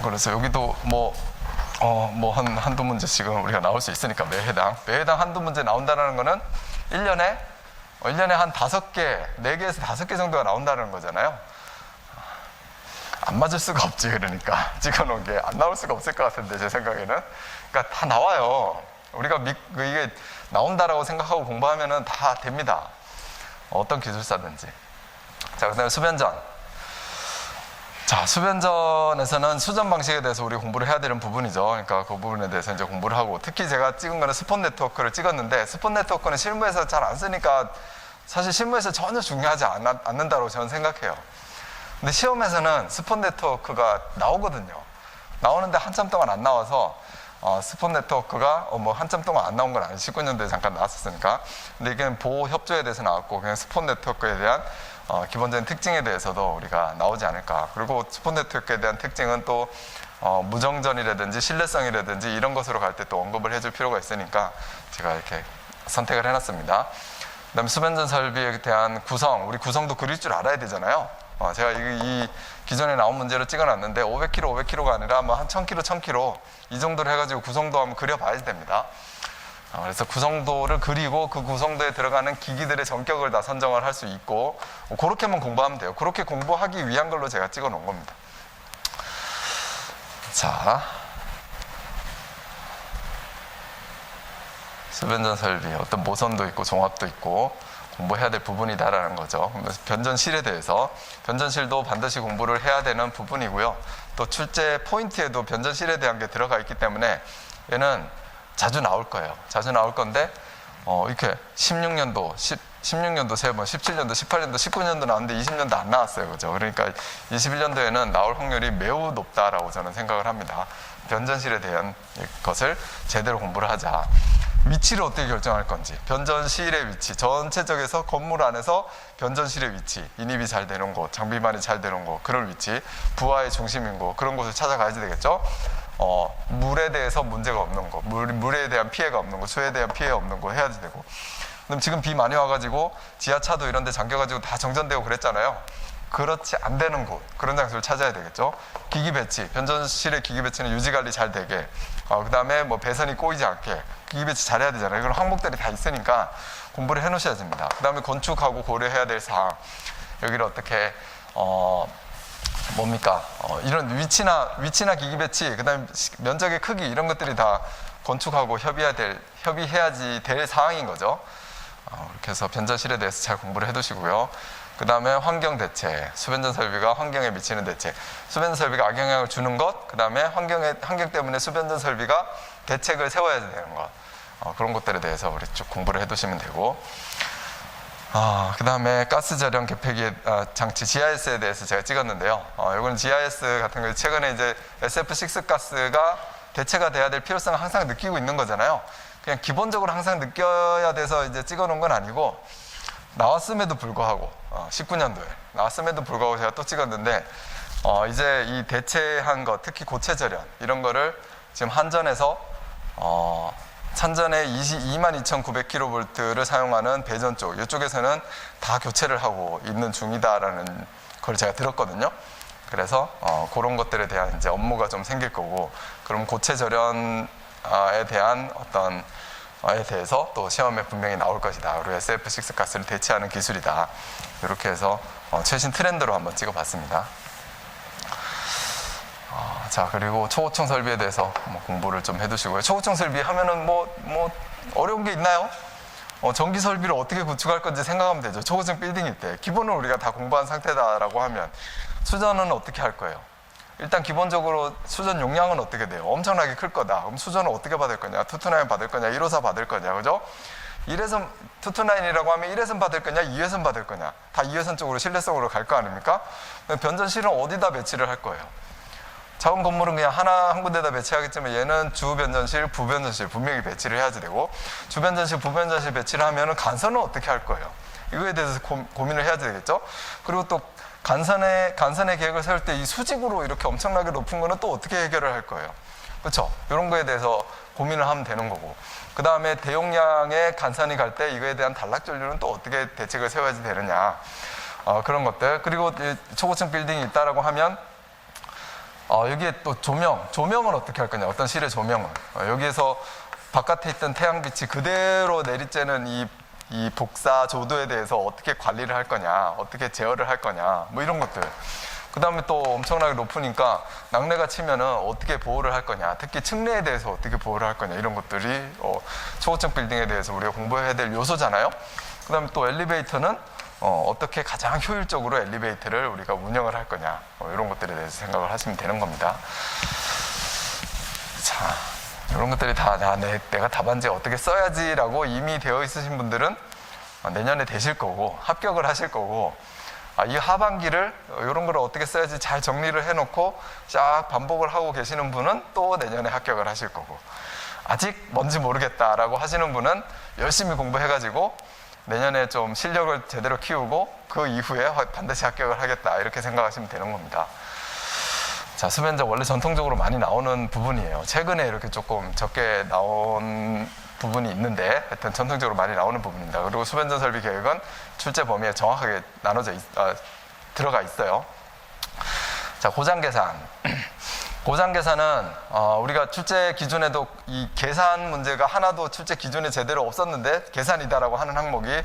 그래서 여기도 한두 문제씩은 우리가 나올 수 있으니까 매 회당 한두 문제 나온다는 거는 1년에 한 5개, 4개에서 5개 정도가 나온다는 거잖아요. 안 맞을 수가 없지. 그러니까 찍어놓은 게 안 나올 수가 없을 것 같은데, 제 생각에는. 그러니까 다 나와요. 우리가 이게 나온다라고 생각하고 공부하면은 다 됩니다. 어떤 기술사든지. 자, 그 다음에 수변전. 자, 수변전에서는 수전 방식에 대해서 우리 공부를 해야 되는 부분이죠. 그러니까 그 부분에 대해서 이제 공부를 하고, 특히 제가 찍은 거는 스폰 네트워크를 찍었는데, 스폰 네트워크는 실무에서 잘 안 쓰니까 사실 실무에서 전혀 중요하지 않는다고 저는 생각해요. 근데 시험에서는 스폰 네트워크가 나오거든요. 나오는데 한참 동안 안 나와서 스폰 네트워크가 뭐 한참 동안 안 나온 건 아니에요. 19년도에 잠깐 나왔었으니까. 근데 이게 보호 협조에 대해서 나왔고, 그냥 스폰 네트워크에 대한 기본적인 특징에 대해서도 우리가 나오지 않을까. 그리고 스폰 네트워크에 대한 특징은 또 무정전이라든지 신뢰성이라든지 이런 것으로 갈 때 또 언급을 해줄 필요가 있으니까 제가 이렇게 선택을 해놨습니다. 그 다음에 수변전 설비에 대한 구성, 우리 구성도 그릴 줄 알아야 되잖아요. 제가 이 기존에 나온 문제를 찍어놨는데 500km, 500km가 아니라 뭐 한 1000km, 1000km 이 정도로 해가지고 구성도 한번 그려봐야 됩니다. 그래서 구성도를 그리고 그 구성도에 들어가는 기기들의 전격을 다 선정을 할 수 있고, 그렇게만 공부하면 돼요. 그렇게 공부하기 위한 걸로 제가 찍어 놓은 겁니다. 자, 수변전 설비, 어떤 모선도 있고 종합도 있고 공부해야 될 부분이다라는 거죠. 변전실에 대해서, 변전실도 반드시 공부를 해야 되는 부분이고요. 또 출제 포인트에도 변전실에 대한 게 들어가 있기 때문에 얘는 자주 나올 거예요. 자주 나올 건데 이렇게 16년도 16년도 3번, 17년도, 18년도, 19년도 나왔는데 20년도 안 나왔어요. 그죠? 그러니까 21년도에는 나올 확률이 매우 높다라고 저는 생각을 합니다. 변전실에 대한 것을 제대로 공부를 하자. 위치를 어떻게 결정할 건지, 변전실의 위치, 전체적에서 건물 안에서 변전실의 위치, 인입이 잘 되는 곳, 장비만이 잘 되는 곳, 그런 위치, 부하의 중심인 곳, 그런 곳을 찾아가야지 되겠죠. 물에 대해서 문제가 없는 곳, 물에 대한 피해가 없는 곳, 수에 대한 피해가 없는 곳 해야지 되고. 그럼 지금 비 많이 와가지고 지하차도 이런 데 잠겨가지고 다 정전되고 그랬잖아요. 그렇지 안 되는 곳, 그런 장소를 찾아야 되겠죠. 기기 배치, 변전실의 기기 배치는 유지 관리 잘 되게, 그 다음에 뭐 배선이 꼬이지 않게 기기 배치 잘 해야 되잖아요. 이건 항목들이 다 있으니까 공부를 해 놓으셔야 됩니다. 그 다음에 건축하고 고려해야 될 사항, 여기를 어떻게 뭡니까? 이런 위치나 기기 배치, 그 다음에 면적의 크기, 이런 것들이 다 건축하고 협의해야지 될 사항인 거죠. 이렇게 해서 변전실에 대해서 잘 공부를 해 두시고요. 그 다음에 환경 대책, 수변전 설비가 환경에 미치는 대책, 수변전 설비가 악영향을 주는 것, 그 다음에 환경 때문에 수변전 설비가 대책을 세워야 되는 것, 그런 것들에 대해서 우리 쭉 공부를 해 두시면 되고, 그 다음에 가스 절연 개폐기 장치 GIS에 대해서 제가 찍었는데요. 이건 GIS 같은 거 최근에 이제 SF6 가스가 대체가 돼야 될 필요성을 항상 느끼고 있는 거잖아요. 그냥 기본적으로 항상 느껴야 돼서 이제 찍어 놓은 건 아니고, 나왔음에도 불구하고 19년도에 나왔음에도 불구하고 제가 또 찍었는데, 이제 이 대체한 것, 특히 고체 절연 이런 거를 지금 한전에서 산전에 22,900kV를 사용하는 배전 쪽, 이쪽에서는 다 교체를 하고 있는 중이다라는 걸 제가 들었거든요. 그래서 그런 것들에 대한 이제 업무가 좀 생길 거고, 그럼 고체 절연에 대한 에 대해서 또 시험에 분명히 나올 것이다. 그리고 SF6 가스를 대체하는 기술이다. 이렇게 해서 최신 트렌드로 한번 찍어봤습니다. 자, 그리고 초고층 설비에 대해서 공부를 좀 해두시고요. 초고층 설비 하면은 뭐 어려운 게 있나요? 전기 설비를 어떻게 구축할 건지 생각하면 되죠. 초고층 빌딩일 때 기본은 우리가 다 공부한 상태다라고 하면, 수전은 어떻게 할 거예요? 일단 기본적으로 수전 용량은 어떻게 돼요? 엄청나게 클 거다. 그럼 수전을 어떻게 받을 거냐? 229 받을 거냐? 154 받을 거냐? 그죠? 1회선 229이라고 하면 1회선 받을 거냐? 2회선 받을 거냐? 다 2회선 쪽으로 신뢰성으로 갈 거 아닙니까? 변전실은 어디다 배치를 할 거예요? 작은 건물은 그냥 한 군데다 배치하겠지만, 얘는 주변전실, 부변전실 분명히 배치를 해야지 되고, 주변전실, 부변전실 배치를 하면은 간선은 어떻게 할 거예요? 이거에 대해서 고민을 해야 되겠죠? 그리고 또 간선의 계획을 세울 때 이 수직으로 이렇게 엄청나게 높은 거는 또 어떻게 해결을 할 거예요? 그렇죠? 이런 거에 대해서 고민을 하면 되는 거고, 그 다음에 대용량의 간선이 갈 때 이거에 대한 단락 전류는 또 어떻게 대책을 세워야지 되느냐, 그런 것들. 그리고 초고층 빌딩이 있다라고 하면 여기에 또 조명은 어떻게 할 거냐, 어떤 실의 조명은 여기에서 바깥에 있던 태양빛이 그대로 내리쬐는 이 복사 조도에 대해서 어떻게 관리를 할 거냐, 어떻게 제어를 할 거냐, 뭐 이런 것들. 그 다음에 또 엄청나게 높으니까 낙뢰가 치면은 어떻게 보호를 할 거냐, 특히 층내에 대해서 어떻게 보호를 할 거냐, 이런 것들이 초고층 빌딩에 대해서 우리가 공부해야 될 요소잖아요. 그 다음에 또 엘리베이터는 어떻게 가장 효율적으로 엘리베이터를 우리가 운영을 할 거냐, 이런 것들에 대해서 생각을 하시면 되는 겁니다. 자, 이런 것들이 다 내가 답안지 어떻게 써야지라고 이미 되어 있으신 분들은 내년에 되실 거고, 합격을 하실 거고, 이 하반기를 이런 걸 어떻게 써야지 잘 정리를 해놓고 쫙 반복을 하고 계시는 분은 또 내년에 합격을 하실 거고, 아직 뭔지 모르겠다라고 하시는 분은 열심히 공부해가지고 내년에 좀 실력을 제대로 키우고 그 이후에 반드시 합격을 하겠다, 이렇게 생각하시면 되는 겁니다. 자, 수변전 원래 전통적으로 많이 나오는 부분이에요. 최근에 이렇게 조금 적게 나온 부분이 있는데, 하여튼 전통적으로 많이 나오는 부분입니다. 그리고 수변전 설비 계획은 출제 범위에 정확하게 들어가 있어요. 자, 고장 계산. 고장 계산은 우리가 출제 기준에도 이 계산 문제가 하나도 출제 기준에 제대로 없었는데 계산이다라고 하는 항목이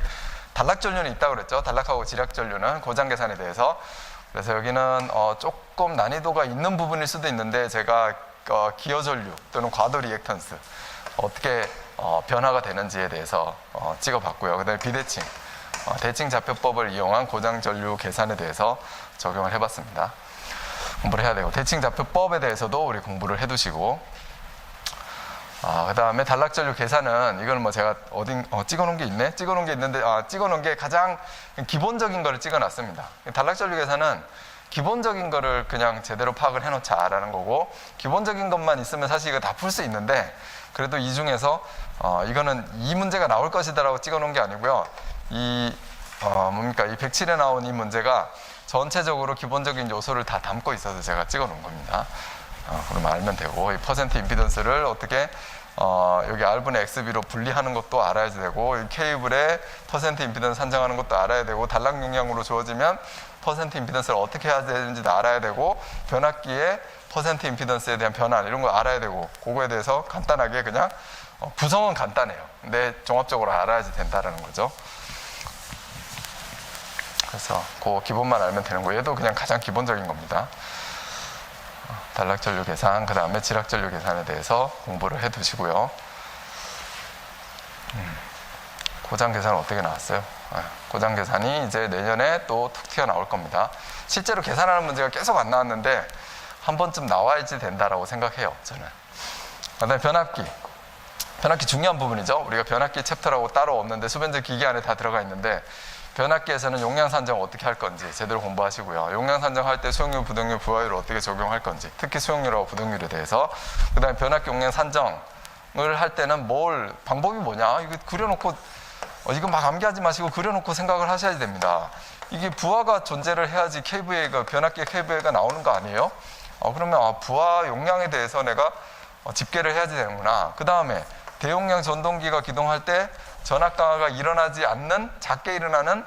단락 전류는 있다고 그랬죠. 단락하고 지략 전류는 고장 계산에 대해서. 그래서 여기는 조금 난이도가 있는 부분일 수도 있는데, 제가 기여 전류 또는 과도 리액턴스 어떻게 변화가 되는지에 대해서 찍어봤고요. 그 다음에 비대칭, 대칭 좌표법을 이용한 고장 전류 계산에 대해서 적용을 해봤습니다. 공부를 해야 되고, 대칭 좌표법에 대해서도 우리 공부를 해두시고, 그 다음에 단락전류 계산은 이거는 뭐 제가 찍어놓은 게 있네? 찍어놓은 게 있는데, 찍어놓은 게 가장 기본적인 거를 찍어놨습니다. 단락전류 계산은 기본적인 거를 그냥 제대로 파악을 해놓자라는 거고, 기본적인 것만 있으면 사실 이거 다 풀 수 있는데, 그래도 이 중에서 이거는 이 문제가 나올 것이다라고 찍어놓은 게 아니고요. 이 107에 나온 이 문제가 전체적으로 기본적인 요소를 다 담고 있어서 제가 찍어놓은 겁니다. 그러면 알면 되고, 이 퍼센트 임피던스를 어떻게 여기 R분의 XB로 분리하는 것도 알아야 되고, 이 케이블의 퍼센트 임피던스 산정하는 것도 알아야 되고, 단락 용량으로 주어지면 퍼센트 임피던스를 어떻게 해야 되는지도 알아야 되고, 변압기의 퍼센트 임피던스에 대한 변화 이런 거 알아야 되고, 그거에 대해서 간단하게 그냥 구성은 간단해요. 근데 종합적으로 알아야지 된다라는 거죠. 그래서 그 기본만 알면 되는 거예요. 얘도 그냥 가장 기본적인 겁니다. 단락전류 계산, 그 다음에 지락전류 계산에 대해서 공부를 해 두시고요. 고장 계산은 어떻게 나왔어요? 고장 계산이 이제 내년에 또 툭 튀어나올 겁니다. 실제로 계산하는 문제가 계속 안 나왔는데 한 번쯤 나와야지 된다라고 생각해요, 저는. 그 다음에 변압기 중요한 부분이죠. 우리가 변압기 챕터라고 따로 없는데 수변제 기기 안에 다 들어가 있는데, 변압기에서는 용량 산정 어떻게 할 건지 제대로 공부하시고요. 용량 산정할 때 수용률, 부동률, 부하율을 어떻게 적용할 건지, 특히 수용률하고 부동률에 대해서. 그 다음에 변압기 용량 산정을 할 때는 방법이 뭐냐, 이거 그려놓고 이거 막 암기하지 마시고 그려놓고 생각을 하셔야 됩니다. 이게 부하가 존재를 해야지 변압기의 KVA가 나오는 거 아니에요? 그러면 부하 용량에 대해서 내가 집계를 해야지 되는구나. 그 다음에 대용량 전동기가 기동할 때 전압 강화가 일어나지 않는, 작게 일어나는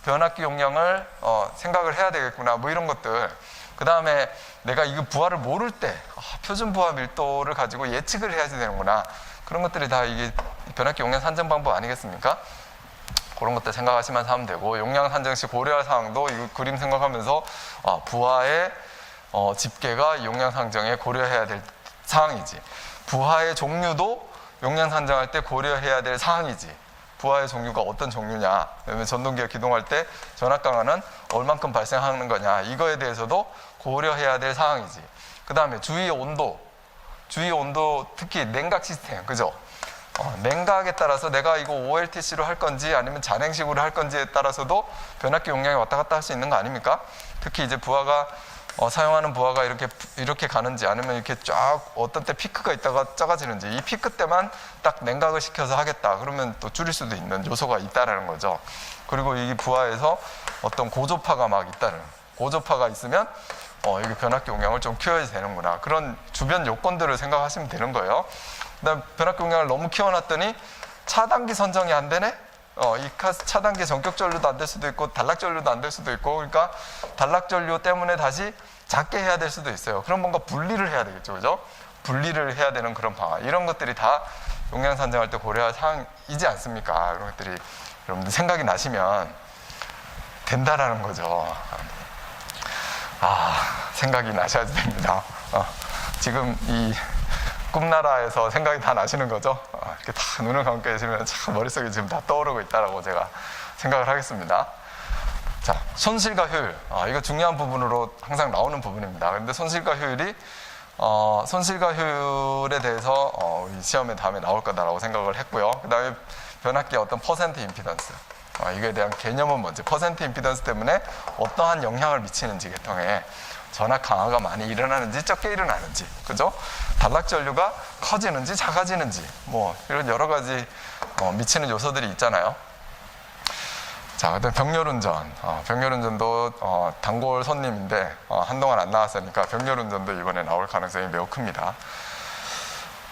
변압기 용량을 생각을 해야 되겠구나. 뭐 이런 것들. 그 다음에 내가 이거 부하를 모를 때 표준 부하 밀도를 가지고 예측을 해야지 되는구나. 그런 것들이 다 이게 변압기 용량 산정 방법 아니겠습니까? 그런 것들 생각하시면서 하면 되고, 용량 산정 시 고려할 사항도 이 그림 생각하면서 부하의 집계가 용량 산정에 고려해야 될 사항이지, 부하의 종류도 용량 산정할 때 고려해야 될 사항이지, 부하의 종류가 어떤 종류냐, 그다음에 전동기가 기동할 때 전압 강화는 얼만큼 발생하는 거냐, 이거에 대해서도 고려해야 될 사항이지. 그 다음에 주위 온도 특히 냉각 시스템, 그죠? 냉각에 따라서 내가 이거 OLTC로 할 건지 아니면 잔행식으로 할 건지에 따라서도 변압기 용량이 왔다 갔다 할 수 있는 거 아닙니까? 특히 이제 부하가 사용하는 부하가 이렇게 가는지, 아니면 이렇게 쫙 어떤 때 피크가 있다가 작아지는지, 이 피크 때만 딱 냉각을 시켜서 하겠다 그러면 또 줄일 수도 있는 요소가 있다라는 거죠. 그리고 이 부하에서 어떤 고조파가 막 있다는, 고조파가 있으면 이게 변압기 용량을 좀 키워야 되는구나, 그런 주변 요건들을 생각하시면 되는 거예요. 그다음 변압기 용량을 너무 키워놨더니 차단기 선정이 안 되네? 이 차단기 전격 전류도 안 될 수도 있고 단락 전류도 안 될 수도 있고, 그러니까 단락 전류 때문에 다시 작게 해야 될 수도 있어요. 그럼 뭔가 분리를 해야 되겠죠, 그죠? 분리를 해야 되는 그런 방안, 이런 것들이 다 용량 산정할 때 고려할 사항이지 않습니까? 이런 것들이 여러분들 생각이 나시면 된다라는 거죠. 생각이 나셔야 됩니다. 지금 이 꿈나라에서 생각이 다 나시는 거죠? 이렇게 다 눈을 감고 계시면 참 머릿속에 지금 다 떠오르고 있다라고 제가 생각을 하겠습니다. 자, 손실과 효율. 이거 중요한 부분으로 항상 나오는 부분입니다. 근데 손실과 효율에 대해서 우리 시험에 다음에 나올 거다라고 생각을 했고요. 그 다음에 변압기의 어떤 퍼센트 임피던스. 이거에 대한 개념은 뭔지, 퍼센트 임피던스 때문에 어떠한 영향을 미치는지, 계통에 전압 강화가 많이 일어나는지 적게 일어나는지, 그죠? 단락 전류가 커지는지 작아지는지, 뭐 이런 여러 가지 미치는 요소들이 있잖아요. 자, 그다음 병렬운전. 병렬운전도 단골 손님인데 한동안 안 나왔으니까 병렬운전도 이번에 나올 가능성이 매우 큽니다.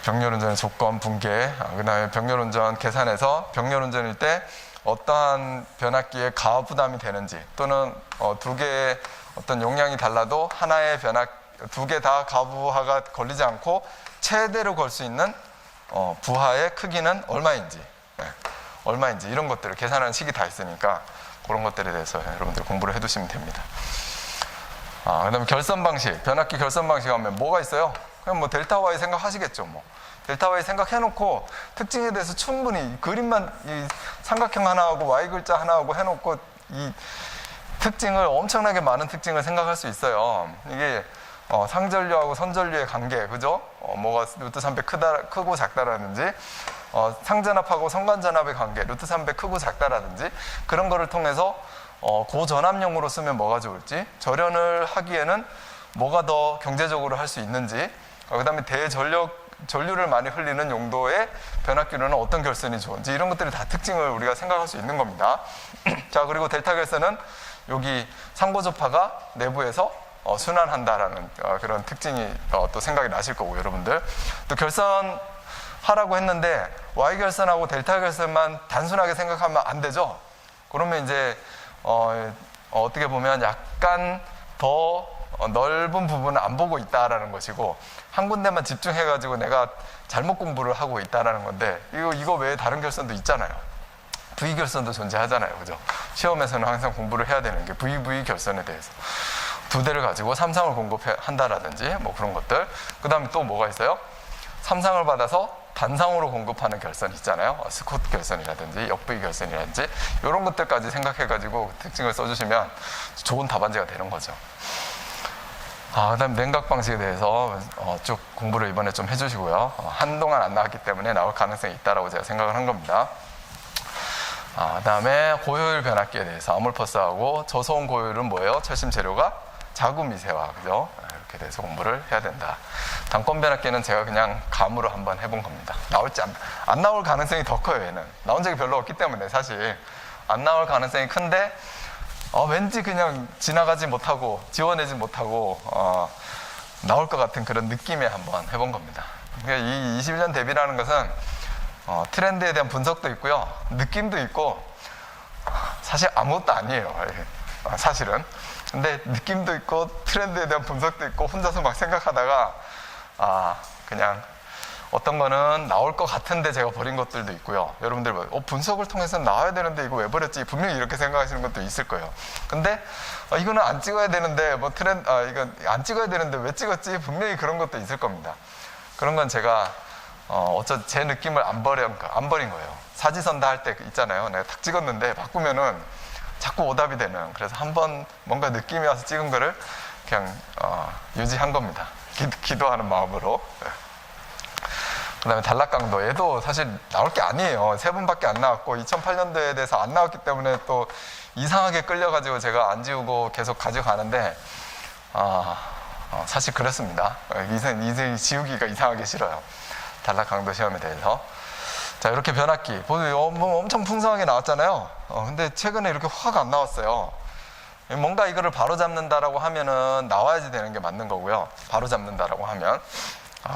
병렬운전의 조건, 붕괴, 그다음에 병렬운전 계산에서 병렬운전일 때 어떠한 변압기에 가하 부담이 되는지, 또는 두 개의 어떤 용량이 달라도 하나의 두 개 다 가부하가 걸리지 않고 최대로 걸 수 있는 부하의 크기는 얼마인지, 이런 것들을 계산하는 식이 다 있으니까 그런 것들에 대해서 여러분들 공부를 해두시면 됩니다. 그 다음에 결선 방식, 변압기 결선 방식 하면 뭐가 있어요? 그냥 뭐 델타 Y 생각하시겠죠. 뭐 델타 Y 생각해놓고 특징에 대해서 충분히 그림만 이 삼각형 하나하고 Y 글자 하나하고 해놓고 이 특징을, 엄청나게 많은 특징을 생각할 수 있어요. 이게 상전류하고 선전류의 관계, 그죠? 뭐가 루트 300 크고 작다라든지, 상전압하고 성간전압의 관계, 루트 300 크고 작다라든지, 그런 거를 통해서 고전압용으로 쓰면 뭐가 좋을지, 절연을 하기에는 뭐가 더 경제적으로 할 수 있는지, 그 다음에 전류를 많이 흘리는 용도의 변압기로는 어떤 결선이 좋은지, 이런 것들이 다 특징을 우리가 생각할 수 있는 겁니다. 자, 그리고 델타 결선은 여기 상고접하가 내부에서 순환한다라는 그런 특징이 또 생각이 나실 거고, 여러분들 또 결선하라고 했는데 Y 결선하고 델타 결선만 단순하게 생각하면 안 되죠. 그러면 이제 어떻게 보면 약간 더 넓은 부분을 안 보고 있다라는 것이고, 한 군데만 집중해가지고 내가 잘못 공부를 하고 있다라는 건데, 이거 외에 다른 결선도 있잖아요. V 결선도 존재하잖아요, 그죠? 시험에서는 항상 공부를 해야 되는 게 VV 결선에 대해서 두 대를 가지고 삼상을 공급한다라든지 뭐 그런 것들. 그 다음에 또 뭐가 있어요? 삼상을 받아서 단상으로 공급하는 결선이 있잖아요. 스콧 결선이라든지 역V 결선이라든지 이런 것들까지 생각해가지고 특징을 써주시면 좋은 답안지가 되는 거죠. 그 다음 냉각 방식에 대해서 쭉 공부를 이번에 좀 해주시고요. 한동안 안 나왔기 때문에 나올 가능성이 있다라고 제가 생각을 한 겁니다. 그 다음에 고효율 변압기에 대해서 아몰퍼스하고 저소음 고효율은 뭐예요? 철심 재료가 자구 미세화, 그죠? 이렇게 돼서 공부를 해야 된다. 단권 변압기는 제가 그냥 감으로 한번 해본 겁니다. 나올지 안 나올 가능성이 더 커요. 얘는 나온 적이 별로 없기 때문에 사실 안 나올 가능성이 큰데 왠지 그냥 지나가지 못하고 지워내지 못하고 나올 것 같은 그런 느낌에 한번 해본 겁니다. 그러니까 이 21년 대비라는 것은 트렌드에 대한 분석도 있고요, 느낌도 있고, 사실 아무것도 아니에요, 사실은. 근데 느낌도 있고 트렌드에 대한 분석도 있고 혼자서 막 생각하다가 그냥 어떤 거는 나올 것 같은데 제가 버린 것들도 있고요. 여러분들 분석을 통해서 나와야 되는데 이거 왜 버렸지? 분명히 이렇게 생각하시는 것도 있을 거예요. 근데 이거는 안 찍어야 되는데 이건 안 찍어야 되는데 왜 찍었지? 분명히 그런 것도 있을 겁니다. 그런 건 제가 제 느낌을 안 버린 거예요. 사지선다 할 때 있잖아요. 내가 탁 찍었는데 바꾸면은 자꾸 오답이 되는, 그래서 한번 뭔가 느낌이 와서 찍은 거를 그냥 유지한 겁니다. 기도하는 마음으로. 그 다음에 단락강도, 얘도 사실 나올 게 아니에요. 3번밖에 안 나왔고 2008년도에 대해서 안 나왔기 때문에 또 이상하게 끌려가지고 제가 안 지우고 계속 가져가는데 사실 그렇습니다. 지우기가 이상하게 싫어요. 단락강도 시험에 대해서. 자, 이렇게 변압기 엄청 풍성하게 나왔잖아요. 근데 최근에 이렇게 확 안 나왔어요. 뭔가 이거를 바로 잡는다라고 하면은 나와야지 되는 게 맞는 거고요. 바로 잡는다라고 하면.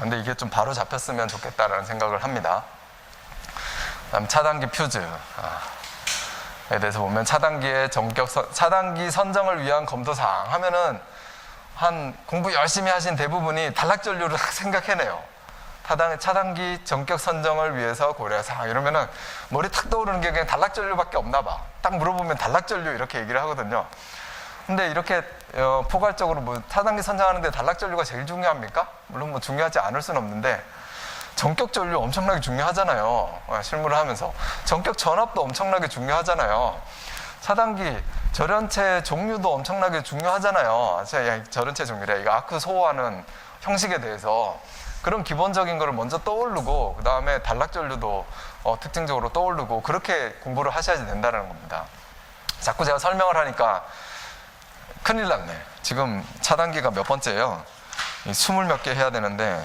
근데 이게 좀 바로 잡혔으면 좋겠다라는 생각을 합니다. 그다음 차단기 퓨즈에 대해서 보면 차단기 선정을 위한 검토사항 하면은 한 공부 열심히 하신 대부분이 단락전류를 생각해내요. 차단기 전격 선정을 위해서 고려사항 이러면은 머리 탁 떠오르는 게 그냥 단락전류밖에 없나 봐. 딱 물어보면 단락전류 이렇게 얘기를 하거든요. 근데 이렇게 포괄적으로 차단기 선정하는데 단락전류가 제일 중요합니까? 물론 중요하지 않을 수는 없는데 전격 전류 엄청나게 중요하잖아요. 실무를 하면서 전격 전압도 엄청나게 중요하잖아요. 차단기 절연체 종류도 엄청나게 중요하잖아요. 절연체 종류래. 이거 아크 소호하는 형식에 대해서 그런 기본적인 거를 먼저 떠오르고 그 다음에 단락전류도 특징적으로 떠오르고 그렇게 공부를 하셔야지 된다는 겁니다. 자꾸 제가 설명을 하니까 큰일 났네. 지금 차단기가 몇 번째예요? 20몇 개 해야 되는데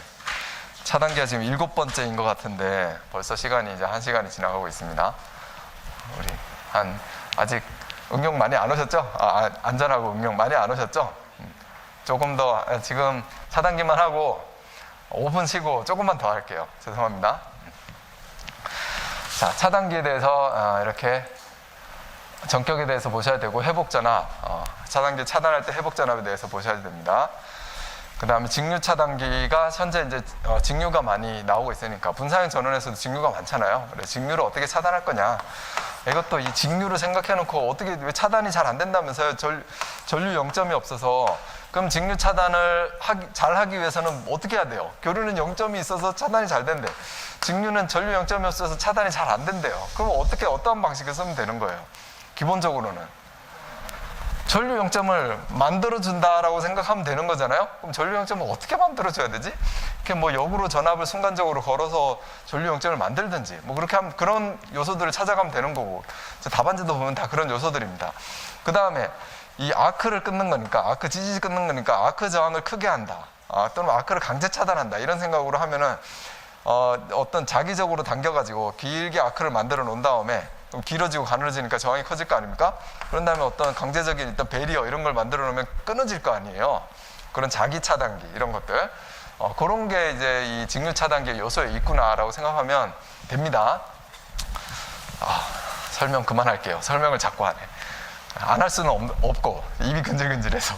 차단기가 지금 7번째인 것 같은데 벌써 시간이 이제 1시간이 지나가고 있습니다. 우리 아직 응용 많이 안 오셨죠? 안전하고 응용 많이 안 오셨죠? 조금 더 지금 차단기만 하고 5분 쉬고 조금만 더 할게요. 죄송합니다. 자, 차단기에 대해서 이렇게 전격에 대해서 보셔야 되고 회복전압, 차단기 차단할 때 회복전압에 대해서 보셔야 됩니다. 그 다음에 직류 차단기가 현재 이제 직류가 많이 나오고 있으니까 분사형 전원에서도 직류가 많잖아요. 그래서 직류를 어떻게 차단할 거냐, 이것도 이 직류를 생각해 놓고 어떻게 왜 차단이 잘 안 된다면서요. 전류 0점이 없어서. 그럼 직류 차단을 잘 하기 위해서는 어떻게 해야 돼요? 교류는 0점이 있어서 차단이 잘 된대. 직류는 전류 0점이 없어서 차단이 잘 안 된대요. 그럼 어떠한 방식을 쓰면 되는 거예요? 기본적으로는 전류 영점을 만들어준다라고 생각하면 되는 거잖아요. 그럼 전류 영점을 어떻게 만들어줘야 되지? 이렇게 뭐 역으로 전압을 순간적으로 걸어서 전류 영점을 만들든지 뭐 그렇게 하면 그런 요소들을 찾아가면 되는 거고, 답안지도 보면 다 그런 요소들입니다. 그 다음에 이 아크를 끊는 거니까, 아크 지지 끊는 거니까 아크 저항을 크게 한다, 또는 아크를 강제 차단한다, 이런 생각으로 하면은 어떤 자기적으로 당겨가지고 길게 아크를 만들어 놓은 다음에 길어지고 가늘어지니까 저항이 커질 거 아닙니까? 그런 다음에 어떤 강제적인 일단 배리어 이런 걸 만들어 놓으면 끊어질 거 아니에요. 그런 자기 차단기 이런 것들, 그런 게 이제 이 직류 차단기의 요소에 있구나라고 생각하면 됩니다. 설명 그만할게요. 설명을 자꾸 하네. 안 할 수는 없고 입이 근질근질해서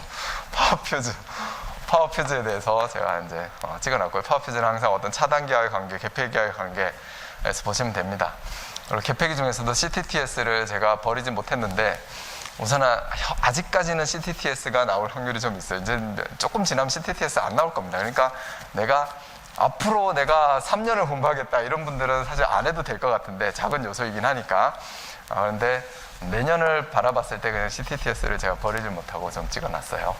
파워 퓨즈에 대해서 제가 이제 찍어놨고요. 파워 퓨즈는 항상 어떤 차단기와의 관계, 개폐기와의 관계에서 보시면 됩니다. 그리고 개폐기 중에서도 CTTS를 제가 버리진 못했는데, 우선은 아직까지는 CTTS가 나올 확률이 좀 있어요. 이제 조금 지나면 CTTS 안 나올 겁니다. 그러니까 앞으로 내가 3년을 공부하겠다 이런 분들은 사실 안 해도 될 것 같은데, 작은 요소이긴 하니까. 그런데 내년을 바라봤을 때 그냥 CTTS를 제가 버리지 못하고 좀 찍어놨어요.